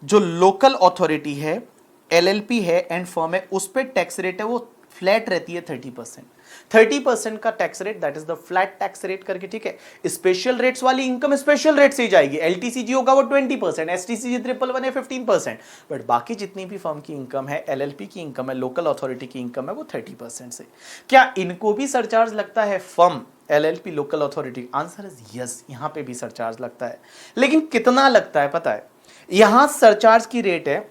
Speaker 1: जो लोकल अथॉरिटी है, एलएलपी है एंड फर्म है, उस पे टैक्स रेट है वो फ्लैट रहती है 30%। 30% का tax rate, that is the flat tax rate करके, ठीक है। स्पेशल रेट्स वाली इनकम स्पेशल रेट से ही जाएगी। एलटीसीजी होगा वो 20%, एसटीसीजी 111 है 15%, बट बाकी जितनी भी फर्म की इनकम है, एलएलपी की इनकम है, लोकल अथॉरिटी की इनकम है, वो 30% से। क्या इनको भी सरचार्ज लगता है firm, LLP, local authority? Answer is yes, यहां पे भी सरचार्ज लगता है। लेकिन कितना लगता है पता है? यहां सरचार्ज की रेट है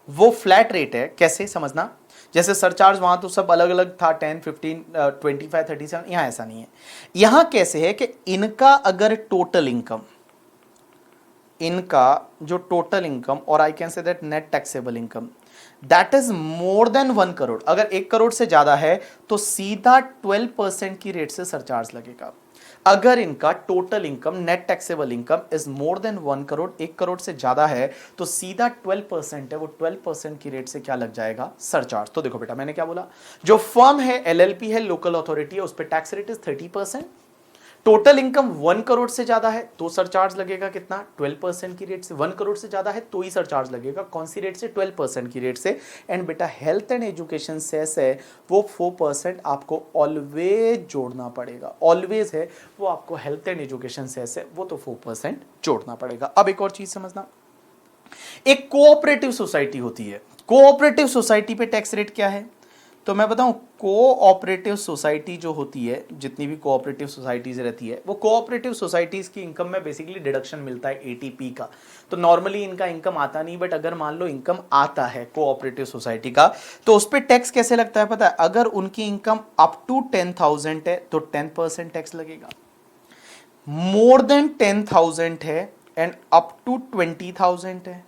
Speaker 1: वो फ्लैट रेट है। कैसे समझना, जैसे सरचार्ज वहां तो सब अलग अलग था, 10, 15, 25, 37, यहां ऐसा नहीं है। यहां कैसे है कि इनका अगर टोटल इनकम, इनका जो टोटल इनकम, और I can say that net taxable income, that is more than 1 crore, अगर 1 करोड़ से ज्यादा है तो सीधा 12% की रेट से सरचार्ज लगेगा। अगर इनका total income, net taxable income is more than 1 crore, 1 crore से ज्यादा है, तो सीधा 12% है, वो 12% की रेट से क्या लग जाएगा? सरचार्ज। तो देखो बेटा, मैंने क्या बोला, जो फर्म है, एलएलपी है, लोकल अथॉरिटी है, उस पर tax rate is 30%। Total income 1 crore से ज्यादा है तो सरचार्ज लगेगा कितना? 12% की रेट से। 1 करोड़ से ज्यादा है तो ही सरचार्ज लगेगा। कौन सी रेट से? 12% की रेट से। एंड बेटा हेल्थ एंड एजुकेशन सेस है वो 4% आपको ऑलवेज जोड़ना पड़ेगा। ऑलवेज है वो आपको, हेल्थ एंड एजुकेशन सेस है वो तो 4% जोड़ना पड़ेगा। अब एक और चीज समझना, एक कोऑपरेटिव सोसाइटी होती है। कोऑपरेटिव सोसाइटी पे टैक्स रेट क्या है? तो मैं बताऊं, कोऑपरेटिव सोसाइटी जो होती है, जितनी भी कोऑपरेटिव सोसाइटीज रहती है, वो कोऑपरेटिव सोसाइटीज की इनकम में बेसिकली डिडक्शन मिलता है एटीपी का। तो नॉर्मली इनका इनकम आता नहीं, बट अगर मान लो इनकम आता है कोऑपरेटिव सोसाइटी का, तो उस पर टैक्स कैसे लगता है पता है? अगर उनकी इनकम अप टू 10,000 है तो 10% टैक्स लगेगा। मोर देन 10,000 है एंड अप टू 20,000 है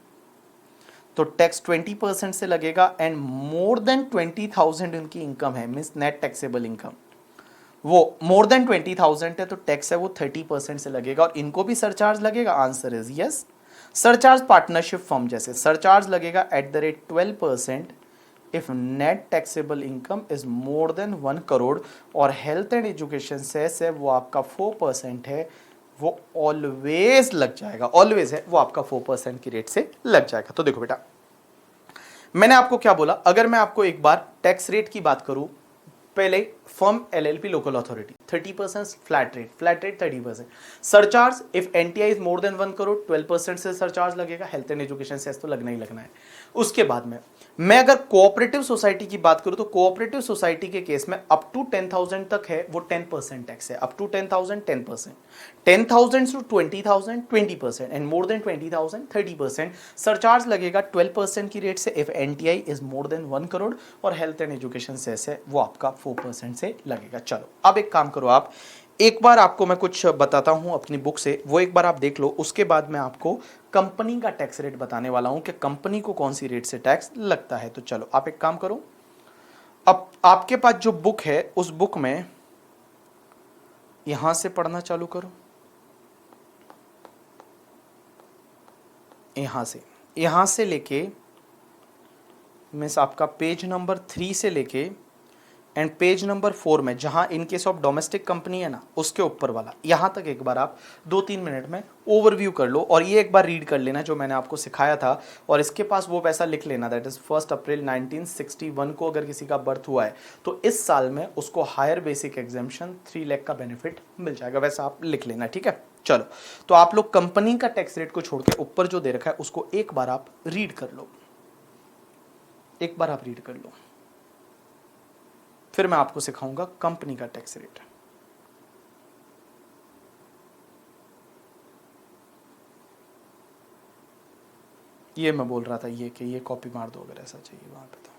Speaker 1: तो टैक्स 20% से लगेगा। एंड मोर देन 20,000 उनकी इनकम है, मीन्स नेट टैक्सेबल इनकम, वो मोर देन 20,000 है तो टैक्स है वो 30% से लगेगा। और इनको भी सरचार्ज लगेगा। Answer is yes. Surcharge partnership firm जैसे सरचार्ज लगेगा at the rate 12% if net taxable income is more than 1 crore, और हेल्थ एंड एजुकेशन सेस है वो आपका 4% है, वो ऑलवेज लग जाएगा। ऑलवेज है वो आपका 4% की रेट से लग जाएगा। तो देखो बेटा, मैंने आपको क्या बोला, अगर मैं आपको एक बार टैक्स रेट की बात करूं, पहले firm, LLP, local authority 30% flat rate, flat rate 30%। Surcharge if NTI is more than 1 crore, 12% से सरचार्ज लगेगा। हेल्थ एंड एजुकेशन सेस तो लगना ही लगना है। उसके बाद में मैं अगर कोऑपरेटिव सोसाइटी की बात करूं तो कोऑपरेटिव सोसाइटी के केस में अप टू 10,000 तक है वो 10% टैक्स है। Up to 10,000 10%, 10,000 to 20,000 20%, and more than 20,000 30%। Surcharge लगेगा 12% की रेट से if NTI is more than 1 crore, और हेल्थ एंड एजुकेशन सेस है वो आपका 4% से लगेगा। चलो अब एक काम करो, आप एक बार आपको मैं कुछ बताता हूं अपनी बुक से, वो एक बार आप देख लो। उसके बाद मैं आपको कंपनी का टैक्स रेट बताने वाला हूं कि कंपनी को कौन सी रेट से टैक्स लगता है। तो चलो आप एक काम करो, अब आपके पास जो बुक है उस बुक में यहां से पढ़ना चालू करो। यहां से लेके मीन्स आपका पेज नंबर 3 से लेके एंड पेज नंबर 4 में, जहां इन केस ऑफ डोमेस्टिक कंपनी है ना, उसके ऊपर वाला, यहां तक एक बार आप 2-3 मिनट में ओवरव्यू कर लो और ये एक बार रीड कर लेना जो मैंने आपको सिखाया था। और इसके पास वो पैसा लिख लेना, दैट इज 1 अप्रैल 1961 को अगर किसी का बर्थ हुआ है तो इस साल में उसको हायर बेसिक एग्जाम्पशन 3 लाख का बेनिफिट मिल जाएगा। वैसा आप लिख लेना, ठीक है। चलो, तो आप लोग कंपनी का टैक्स रेट को छोड़ के ऊपर जो दे रखा है उसको एक बार आप रीड कर लो, एक बार आप रीड कर लो, फिर मैं आपको सिखाऊंगा कंपनी का टैक्स रेट। ये मैं बोल रहा था ये कि ये कॉपी मार दो अगर ऐसा चाहिए वहां पे तो।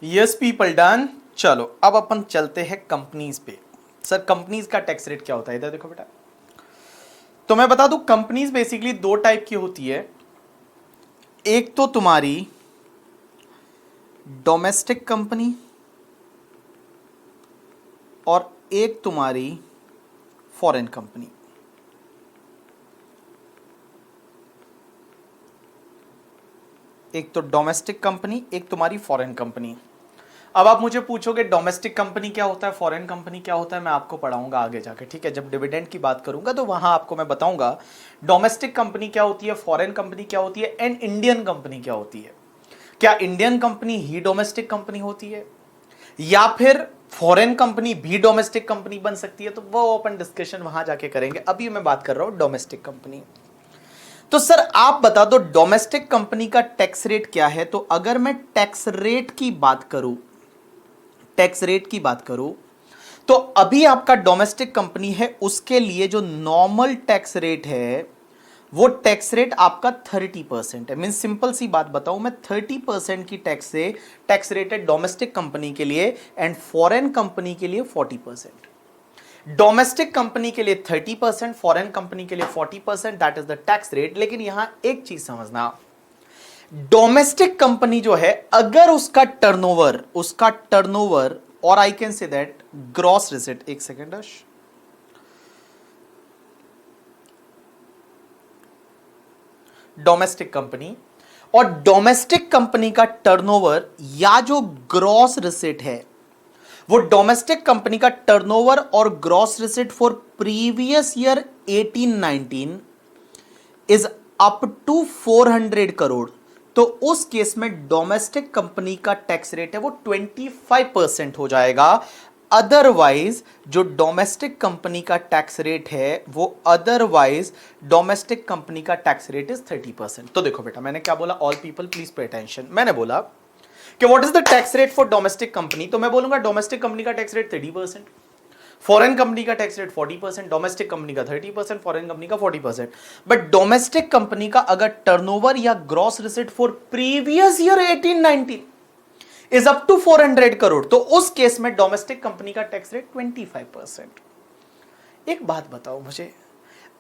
Speaker 1: Yes people done. चलो अब अपन चलते हैं कंपनीज पे। सर कंपनीज का टैक्स रेट क्या होता है, इधर देखो बेटा। तो मैं बता दूं कंपनीज बेसिकली दो टाइप की होती है। एक तो तुम्हारी डोमेस्टिक कंपनी और एक तुम्हारी फॉरेन कंपनी। एक तो डोमेस्टिक कंपनी, एक तुम्हारी फॉरेन कंपनी। अब आप मुझे पूछोगे डोमेस्टिक कंपनी क्या होता है, फॉरेन कंपनी क्या होता है, मैं आपको पढ़ाऊंगा आगे जाके, ठीक है। जब डिविडेंड की बात करूंगा तो वहां आपको मैं बताऊंगा डोमेस्टिक कंपनी क्या होती है, फॉरेन कंपनी क्या होती है, एंड इंडियन कंपनी क्या होती है। क्या इंडियन कंपनी ही डोमेस्टिक कंपनी होती है या फिर फॉरेन कंपनी भी डोमेस्टिक कंपनी बन सकती है, तो वो अपन डिस्कशन वहां जाके करेंगे। अभी मैं बात कर रहा हूं डोमेस्टिक कंपनी। तो सर आप बता दो डोमेस्टिक कंपनी का टैक्स रेट क्या है। तो अगर मैं टैक्स रेट की बात करूं, तो अभी आपका डोमेस्टिक कंपनी है उसके लिए जो नॉर्मल टैक्स रेट है वो टैक्स रेट आपका 30% है। मीन सिंपल सी बात बताऊं मैं, 30% की टैक्स रेट है डोमेस्टिक कंपनी के लिए एंड फॉरेन कंपनी के लिए 40%। डोमेस्टिक कंपनी के लिए 30%, फॉरेन कंपनी के लिए 40%, that is the tax rate. लेकिन यहां एक चीज समझना, डोमेस्टिक कंपनी जो है अगर उसका टर्नओवर और I can say that gross receipt, एक सेकेंड डोमेस्टिक कंपनी और डोमेस्टिक कंपनी का टर्नओवर या जो ग्रॉस रिसिट है वो डोमेस्टिक कंपनी का टर्नओवर और gross receipt for previous year 18-19 is up to 400 crore, तो उस केस में डोमेस्टिक कंपनी का टैक्स रेट है वो 25% हो जाएगा। अदरवाइज जो डोमेस्टिक कंपनी का टैक्स रेट है वो डोमेस्टिक कंपनी का टैक्स रेट इज 30%। तो देखो बेटा मैंने क्या बोला, all people please pay attention. मैंने बोला कि what is the tax rate for domestic company, तो मैं बोलूंगा डोमेस्टिक कंपनी का टैक्स रेट 30%, फॉरेन कंपनी का टैक्स रेट 40%, डोमेस्टिक कंपनी का 30%, फॉरेन कंपनी का 40%। बट डोमेस्टिक कंपनी का अगर टर्नओवर या gross receipt for previous year 18-19 is up to 400 crore, तो उस केस में डोमेस्टिक कंपनी का टैक्स रेट 25%। एक बात बताओ मुझे,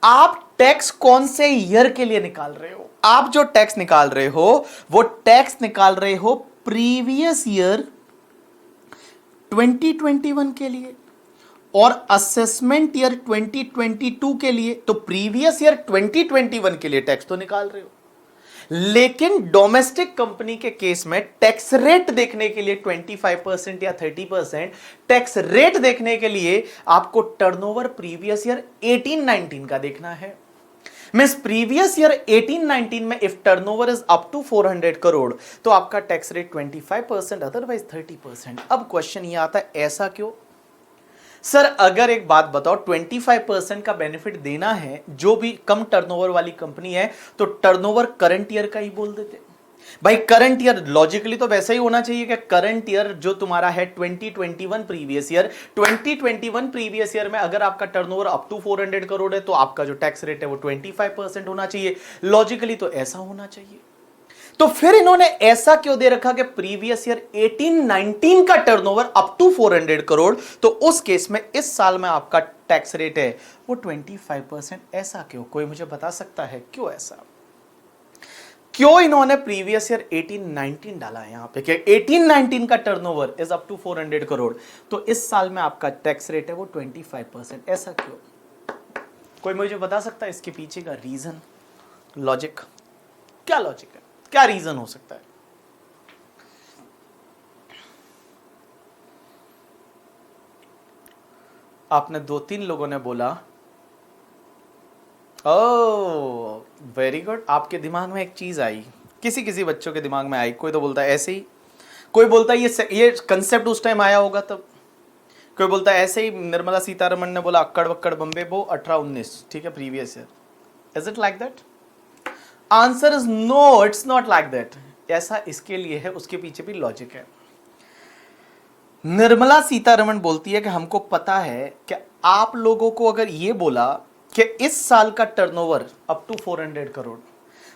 Speaker 1: आप टैक्स कौन से ईयर के लिए निकाल रहे हो? आप जो टैक्स निकाल रहे हो वो टैक्स निकाल रहे हो प्रीवियस ईयर 2021 के लिए और असेसमेंट ईयर 2022 के लिए। तो प्रीवियस ईयर 2021 के लिए टैक्स तो निकाल रहे हो, लेकिन डोमेस्टिक कंपनी के केस में टैक्स रेट देखने के लिए 25% या 30%, टैक्स रेट देखने के लिए आपको टर्नओवर प्रीवियस ईयर 18-19 का देखना है। मींस प्रीवियस ईयर 18-19 में if turnover is up to 400 crore तो आपका टैक्स रेट 25%, अदरवाइज 30%। अब क्वेश्चन ये आता है ऐसा क्यों? सर अगर एक बात बताओ, 25% का बेनिफिट देना है जो भी कम टर्नओवर वाली कंपनी है तो टर्नओवर करंट ईयर का ही बोल देते भाई। करंट ईयर लॉजिकली तो वैसा ही होना चाहिए कि करंट ईयर जो तुम्हारा है 2021 प्रीवियस ईयर, 2021 प्रीवियस ईयर में अगर आपका टर्नओवर अप टू 400 करोड़ है तो आपका जो टैक्स रेट है वो 25% होना चाहिए। लॉजिकली तो ऐसा होना चाहिए। तो फिर इन्होंने ऐसा क्यों दे रखा कि प्रीवियस ईयर 18-19 का टर्नओवर अप टू 400 करोड़, तो उस केस में इस साल में आपका टैक्स रेट है वो 25%। ऐसा क्यों? कोई मुझे बता सकता है क्यों ऐसा? क्यों इन्होंने प्रीवियस ईयर 18-19 डाला है यहां पे कि 18-19 का turnover is up to 400 crore, तो इस साल में आपका टैक्स रेट है वो 25%। ऐसा क्यों? कोई मुझे बता सकता है इसके पीछे का रीजन, लॉजिक? क्या लॉजिक है, क्या रीजन हो सकता है? आपने 2-3 लोगों ने बोला ओह वेरी गुड, आपके दिमाग में एक चीज आई, किसी किसी बच्चों के दिमाग में आई। कोई तो बोलता है ऐसे ही, कोई बोलता है ये कंसेप्ट उस टाइम आया होगा तब, कोई बोलता है ऐसे ही निर्मला सीतारमण ने बोला अक्कड़ बक्कड़ बम्बे बो 18-19, ठीक है previous year. Is it like that? Answer is no, it's not like that. ऐसा इसके लिए है, उसके पीछे भी लॉजिक है। निर्मला सीतारमण बोलती है कि हमको पता है कि आप लोगों को अगर ये बोला कि इस साल का टर्नओवर अप टू 400 करोड़,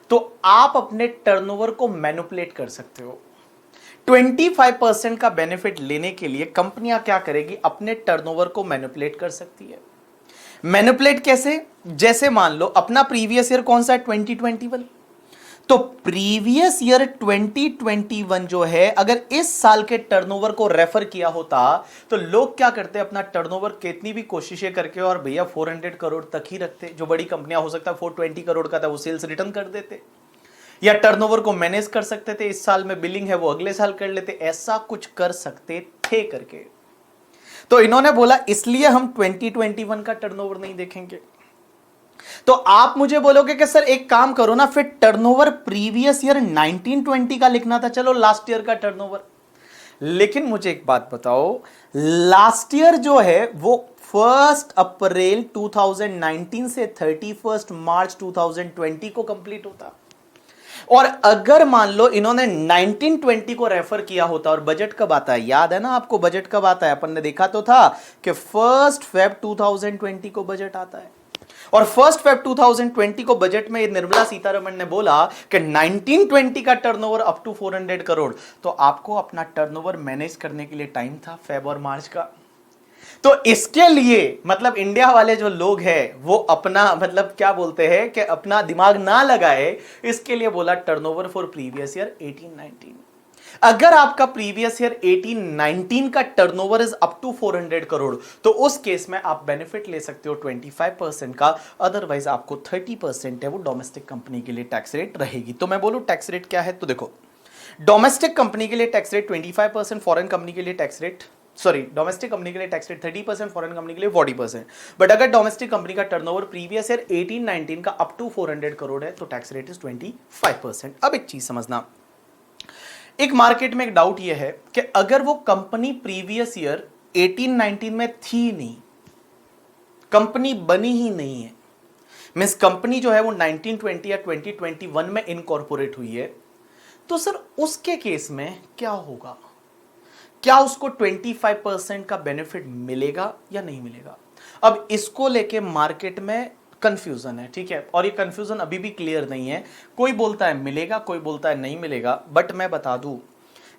Speaker 1: तो आप अपने टर्नओवर को मैनिपुलेट कर सकते हो। 25% का बेनिफिट लेने के लिए कंपनियां क्या करेगी, अपने टर्नओवर को मैनिपुलेट कर सकती है। मैनिपुलेट कैसे? जैसे मान लो अपना प्रीवियस ईयर कौन सा है, 2021, तो प्रीवियस ईयर 2021 जो है, अगर इस साल के टर्नओवर को रेफर किया होता तो लोग क्या करते, अपना टर्नओवर कितनी भी कोशिशें करके और भैया 400 करोड़ तक ही रखते। जो बड़ी कंपनियां हो सकता है 420 करोड़ का था, वो सेल्स रिटर्न कर देते, या टर्नओवर को मैनेज कर सकते थे, इस साल में बिलिंग है वो अगले साल कर लेते, ऐसा कुछ कर सकते थे करके। तो इन्होंने बोला इसलिए हम 2021 का टर्नओवर नहीं देखेंगे। तो आप मुझे बोलोगे कि सर एक काम करो ना, फिर टर्नओवर प्रीवियस ईयर 1920 का लिखना था, चलो लास्ट ईयर का टर्नओवर। लेकिन मुझे एक बात बताओ, लास्ट ईयर जो है वो 1 अप्रैल 2019 से 31 मार्च 2020 को कंप्लीट होता। और अगर मान लो इन्होंने 1920 को रेफर किया होता, और बजट कब आता है, याद है ना आपको बजट कब आता है, अपन ने देखा तो था कि 1 फेब 2020 को बजट आता है। और 1 फेब 2020 को बजट में निर्मला सीतारमण ने बोला कि 1920 का टर्नओवर अप टू 400 करोड़। तो आपको अपना टर्नओवर मैनेज करने के लिए टाइम था फेब और मार्च का। तो इसके लिए मतलब इंडिया वाले जो लोग हैं वो अपना मतलब क्या बोलते हैं कि अपना दिमाग ना लगाए, इसके लिए बोला टर्नओवर फॉर प्रीवियस ईयर 18-19। अगर आपका प्रीवियस ईयर 18-19 का turnover is up to 400 crore, तो उस केस में आप बेनिफिट ले सकते हो 25% का, अदरवाइज आपको 30% है वो डोमेस्टिक कंपनी के लिए टैक्स रेट रहेगी। तो मैं बोलूं टैक्स रेट क्या है, तो देखो डोमेस्टिक कंपनी के लिए टैक्स रेट 25%, फॉरेन कंपनी के लिए टैक्स रेट डोमेस्टिक कंपनी के लिए टैक्स रेट 30%, फॉरेन कंपनी के लिए 40%। बट अगर डोमेस्टिक कंपनी का टर्नओवर प्रीवियस ईयर 18-19 का अप टू 400 करोड़ है तो टैक्स रेट इज 25%। अब एक चीज समझना, एक मार्केट में एक डाउट यह है कि अगर वो कंपनी प्रीवियस ईयर 18-19 में थी नहीं, कंपनी बनी ही नहीं है, मींस कंपनी जो है वो 1920 या 2021 में इनकॉर्पोरेट हुई है, तो सर उसके केस में क्या होगा? क्या उसको 25% का बेनिफिट मिलेगा या नहीं मिलेगा? अब इसको लेके मार्केट में कंफ्यूजन है, ठीक है, और ये कंफ्यूजन अभी भी क्लियर नहीं है। कोई बोलता है मिलेगा, कोई बोलता है नहीं मिलेगा। बट मैं बता दूं,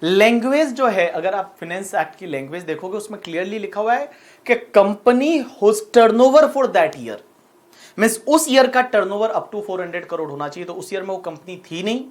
Speaker 1: लैंग्वेज जो है, अगर आप फाइनेंस एक्ट की लैंग्वेज देखोगे उसमें क्लियरली लिखा हुआ है कि company whose turnover for that year, means उस ईयर का टर्नओवर अप टू 400 करोड़ होना चाहिए। तो उस ईयर में वो कंपनी थी नहीं,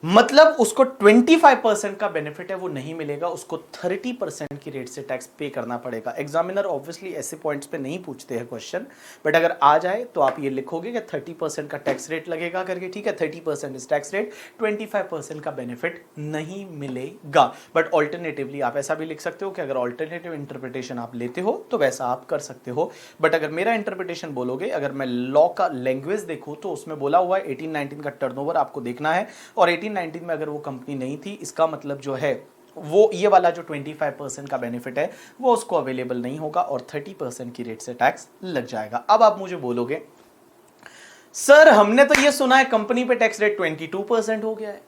Speaker 1: मतलब उसको 25% का बेनिफिट है वो नहीं मिलेगा, उसको 30% की रेट से टैक्स पे करना पड़ेगा। एग्जामिनर ऑब्वियसली ऐसे पॉइंट्स पे नहीं पूछते हैं क्वेश्चन, बट अगर आ जाए तो आप ये लिखोगे कि 30% का टैक्स रेट लगेगा करके, ठीक है, 30% इज टैक्स रेट, 25% का बेनिफिट नहीं मिलेगा। बट ऑल्टरनेटिवली आप ऐसा भी लिख सकते हो कि अगर ऑल्टरनेटिव इंटरप्रिटेशन आप लेते हो तो वैसा आप कर सकते हो। बट अगर मेरा इंटरप्रिटेशन बोलोगे, अगर मैं लॉ का लैंग्वेज देखूं तो उसमें बोला हुआ है 18-19 का टर्नओवर आपको देखना है, और 18-19 में अगर वो कंपनी नहीं थी, इसका मतलब जो है वो ये वाला जो 25% का बेनिफिट है वो उसको अवेलेबल नहीं होगा और 30% की रेट से टैक्स लग जाएगा। अब आप मुझे बोलोगे सर हमने तो ये सुना है कंपनी पे टैक्स रेट 22% हो गया है,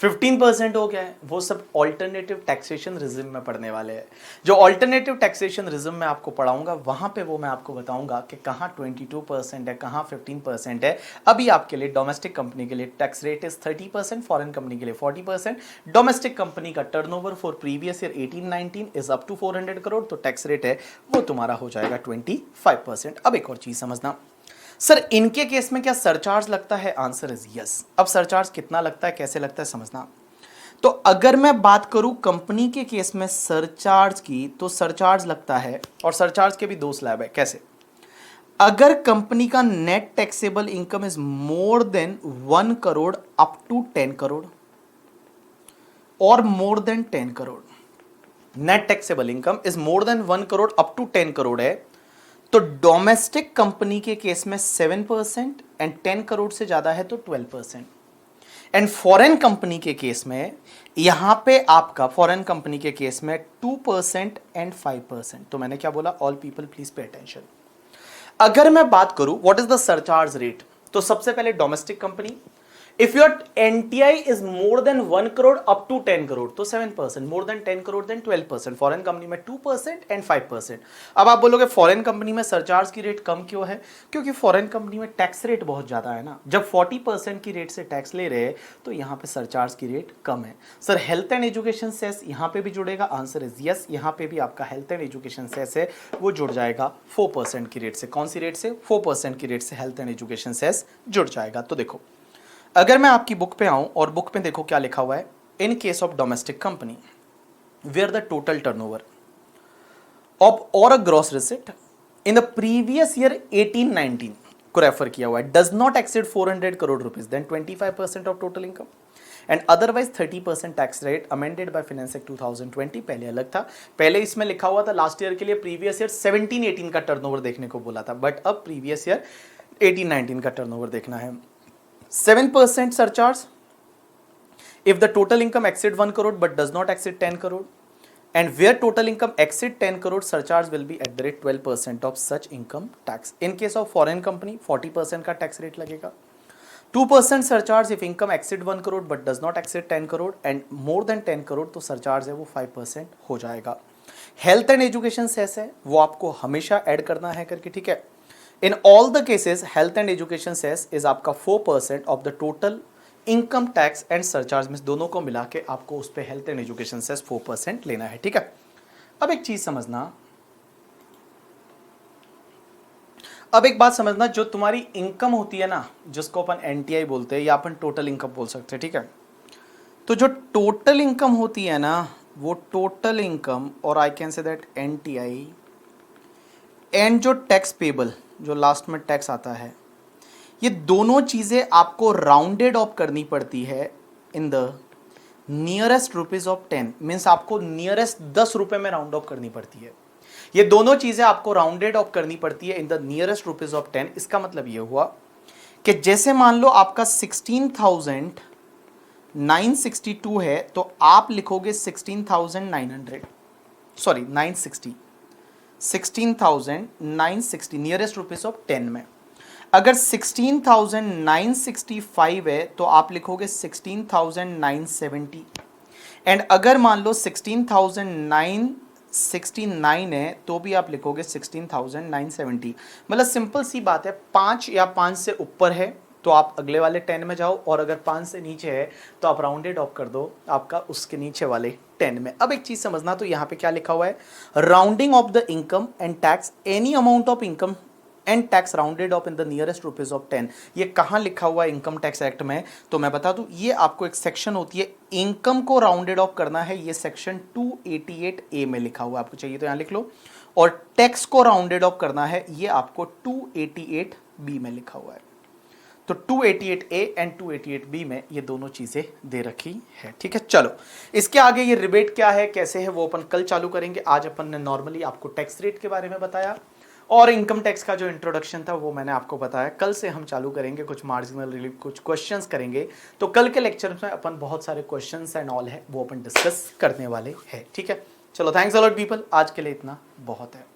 Speaker 1: 15% हो गया है। वो सब ऑल्टरनेटिव टैक्सेशन रिजिम में पढ़ने वाले हैं। जो ऑल्टरनेटिव टैक्सेशन रिजिम में आपको पढ़ाऊंगा वहां पे वो मैं आपको बताऊंगा कि कहाँ 22% है, कहाँ 15% है। अभी आपके लिए डोमेस्टिक कंपनी के लिए tax rate is 30%, foreign company के लिए 40%। डोमेस्टिक कंपनी का turnover for previous year 18-19 is up to 400 crore, तो टैक्स रेट है वो तुम्हारा हो जाएगा 25%। अब एक और चीज समझना, सर इनके केस में क्या सरचार्ज लगता है? Answer is yes. अब सरचार्ज कितना लगता है, कैसे लगता है, समझना। तो अगर मैं बात करूं कंपनी के केस में सरचार्ज की, तो सरचार्ज लगता है, और सरचार्ज के भी दो स्लैब है। कैसे? अगर कंपनी का net taxable income is more than 1 crore up to 10 crore और more than 10 crore, net taxable income is more than 1 crore up to 10 crore है, तो डोमेस्टिक कंपनी के केस में 7% एंड 10 करोड़ से ज्यादा है तो 12%। एंड फॉरेन कंपनी के केस में यहां पे आपका फॉरेन कंपनी के केस में 2% एंड 5%। तो मैंने क्या बोला? All people please pay attention. अगर मैं बात करूं what is the surcharge rate, तो सबसे पहले domestic company If your NTI is more than 1 crore up to 10 crore तो 7%, more than 10 crore then 12%, foreign company में 2% एंड 5%। अब आप बोलोगे फॉरेन कंपनी में सरचार्ज की रेट कम क्यों है? क्योंकि फॉरेन कंपनी में टैक्स रेट बहुत ज़्यादा है ना। जब 40% की रेट से टैक्स ले रहे हैं तो यहाँ पे सरचार्ज की रेट कम है। Sir health and education cess यहाँ पे भी जुड़ेगा? आंसर इज यस, यहाँ पे भी आपका हेल्थ एंड एजुकेशन सेस है वो जुड़ जाएगा 4% की रेट से। कौन सी रेट से? 4% की रेट से हेल्थ एंड एजुकेशन सेस जुड़ जाएगा। तो देखो अगर मैं आपकी बुक पे आऊं और बुक पे देखो क्या लिखा हुआ है, in case of domestic company where the total turnover of or a gross receipt in the previous year 18-19 को रेफर किया हुआ है, does not exceed 400 crore rupees, then 25% of total income and otherwise 30% tax rate amended by finance act 2020। पहले अलग था, पहले इसमें लिखा हुआ था लास्ट ईयर के लिए प्रीवियस ईयर 17-18 का टर्नओवर देखने को बोला था, बट अब प्रीवियस ईयर 18-19 का टर्नओवर देखना है। 7% surcharge if the total income exceed 1 crore but does not exceed 10 crore, and where total income exceed 10 crore surcharge will be at the rate 12% of such income tax। in case of foreign company 40% का tax rate लगेगा। 2% surcharge if income exceed 1 crore but does not exceed 10 crore and more than 10 crore तो surcharge है वो 5% हो जाएगा। Health and education cess है वो आपको हमेशा ऐड करना है करके, ठीक है। In all the cases, health and education cess is आपका 4% of the total income tax and surcharge में दोनों को मिला के आपको उस पे हेल्थ एंड एजुकेशन सेस 4% लेना है, ठीक है। अब एक चीज समझना, अब एक बात समझना, जो तुम्हारी इनकम होती है ना, जिसको अपन एनटीआई बोलते हैं या अपन टोटल इनकम बोल सकते हैं, ठीक है। तो जो टोटल इनकम होती है ना, वो टोटल इनकम और I can say that NTI and जो टैक्स पेबल, जो लास्ट में टैक्स आता है, ये दोनों चीज़ें आपको राउंडेड ऑफ करनी पड़ती है in the nearest rupees of 10, means आपको नियरेस्ट 10 रुपए में राउंड ऑफ करनी पड़ती है। ये दोनों चीज़ें आपको राउंडेड ऑफ करनी पड़ती है in the nearest rupees of 10। इसका मतलब ये हुआ कि जैसे मान लो आपका 16,962 है तो आप लिखोगे 16,900, सॉरी 960, 16,960 नियरेस्ट रुपीज ऑफ 10 में। अगर 16,965 है तो आप लिखोगे 16,970, एंड अगर मान लो 16,969 है तो भी आप लिखोगे 16,970। मतलब सिंपल सी बात है, 5 या 5 से ऊपर है तो आप अगले वाले 10 में जाओ, और अगर 5 से नीचे है तो आप राउंडेड ऑफ कर दो आपका उसके नीचे वाले 10 में। अब एक चीज समझना, तो यहाँ पे क्या लिखा हुआ है, rounding off the income and tax, any amount of income and tax rounded off in the nearest rupees of 10। ये कहाँ लिखा हुआ है इनकम टैक्स एक्ट में? तो मैं बता दूं, ये आपको एक सेक्शन होती है इनकम को राउंडेड ऑफ करना है, ये सेक्शन 288A में लिखा हुआ है, आपको चाहिए तो यहाँ लिख लो। और टैक्स को राउंडेड ऑफ करना है, ये आपको 288B में लिखा हुआ है। तो 288A एंड 288B में ये दोनों चीजें दे रखी है, ठीक है। चलो इसके आगे ये रिबेट क्या है, कैसे है, वो अपन कल चालू करेंगे। आज अपन ने नॉर्मली आपको टैक्स रेट के बारे में बताया और इनकम टैक्स का जो इंट्रोडक्शन था वो मैंने आपको बताया। कल से हम चालू करेंगे कुछ मार्जिनल रिलीफ, कुछ क्वेश्चंस करेंगे। तो कल के लेक्चर में अपन बहुत सारे क्वेश्चंस एंड ऑल है वो अपन डिस्कस करने वाले हैं, ठीक है। चलो थैंक्स अ लॉट पीपल, आज के लिए इतना बहुत है।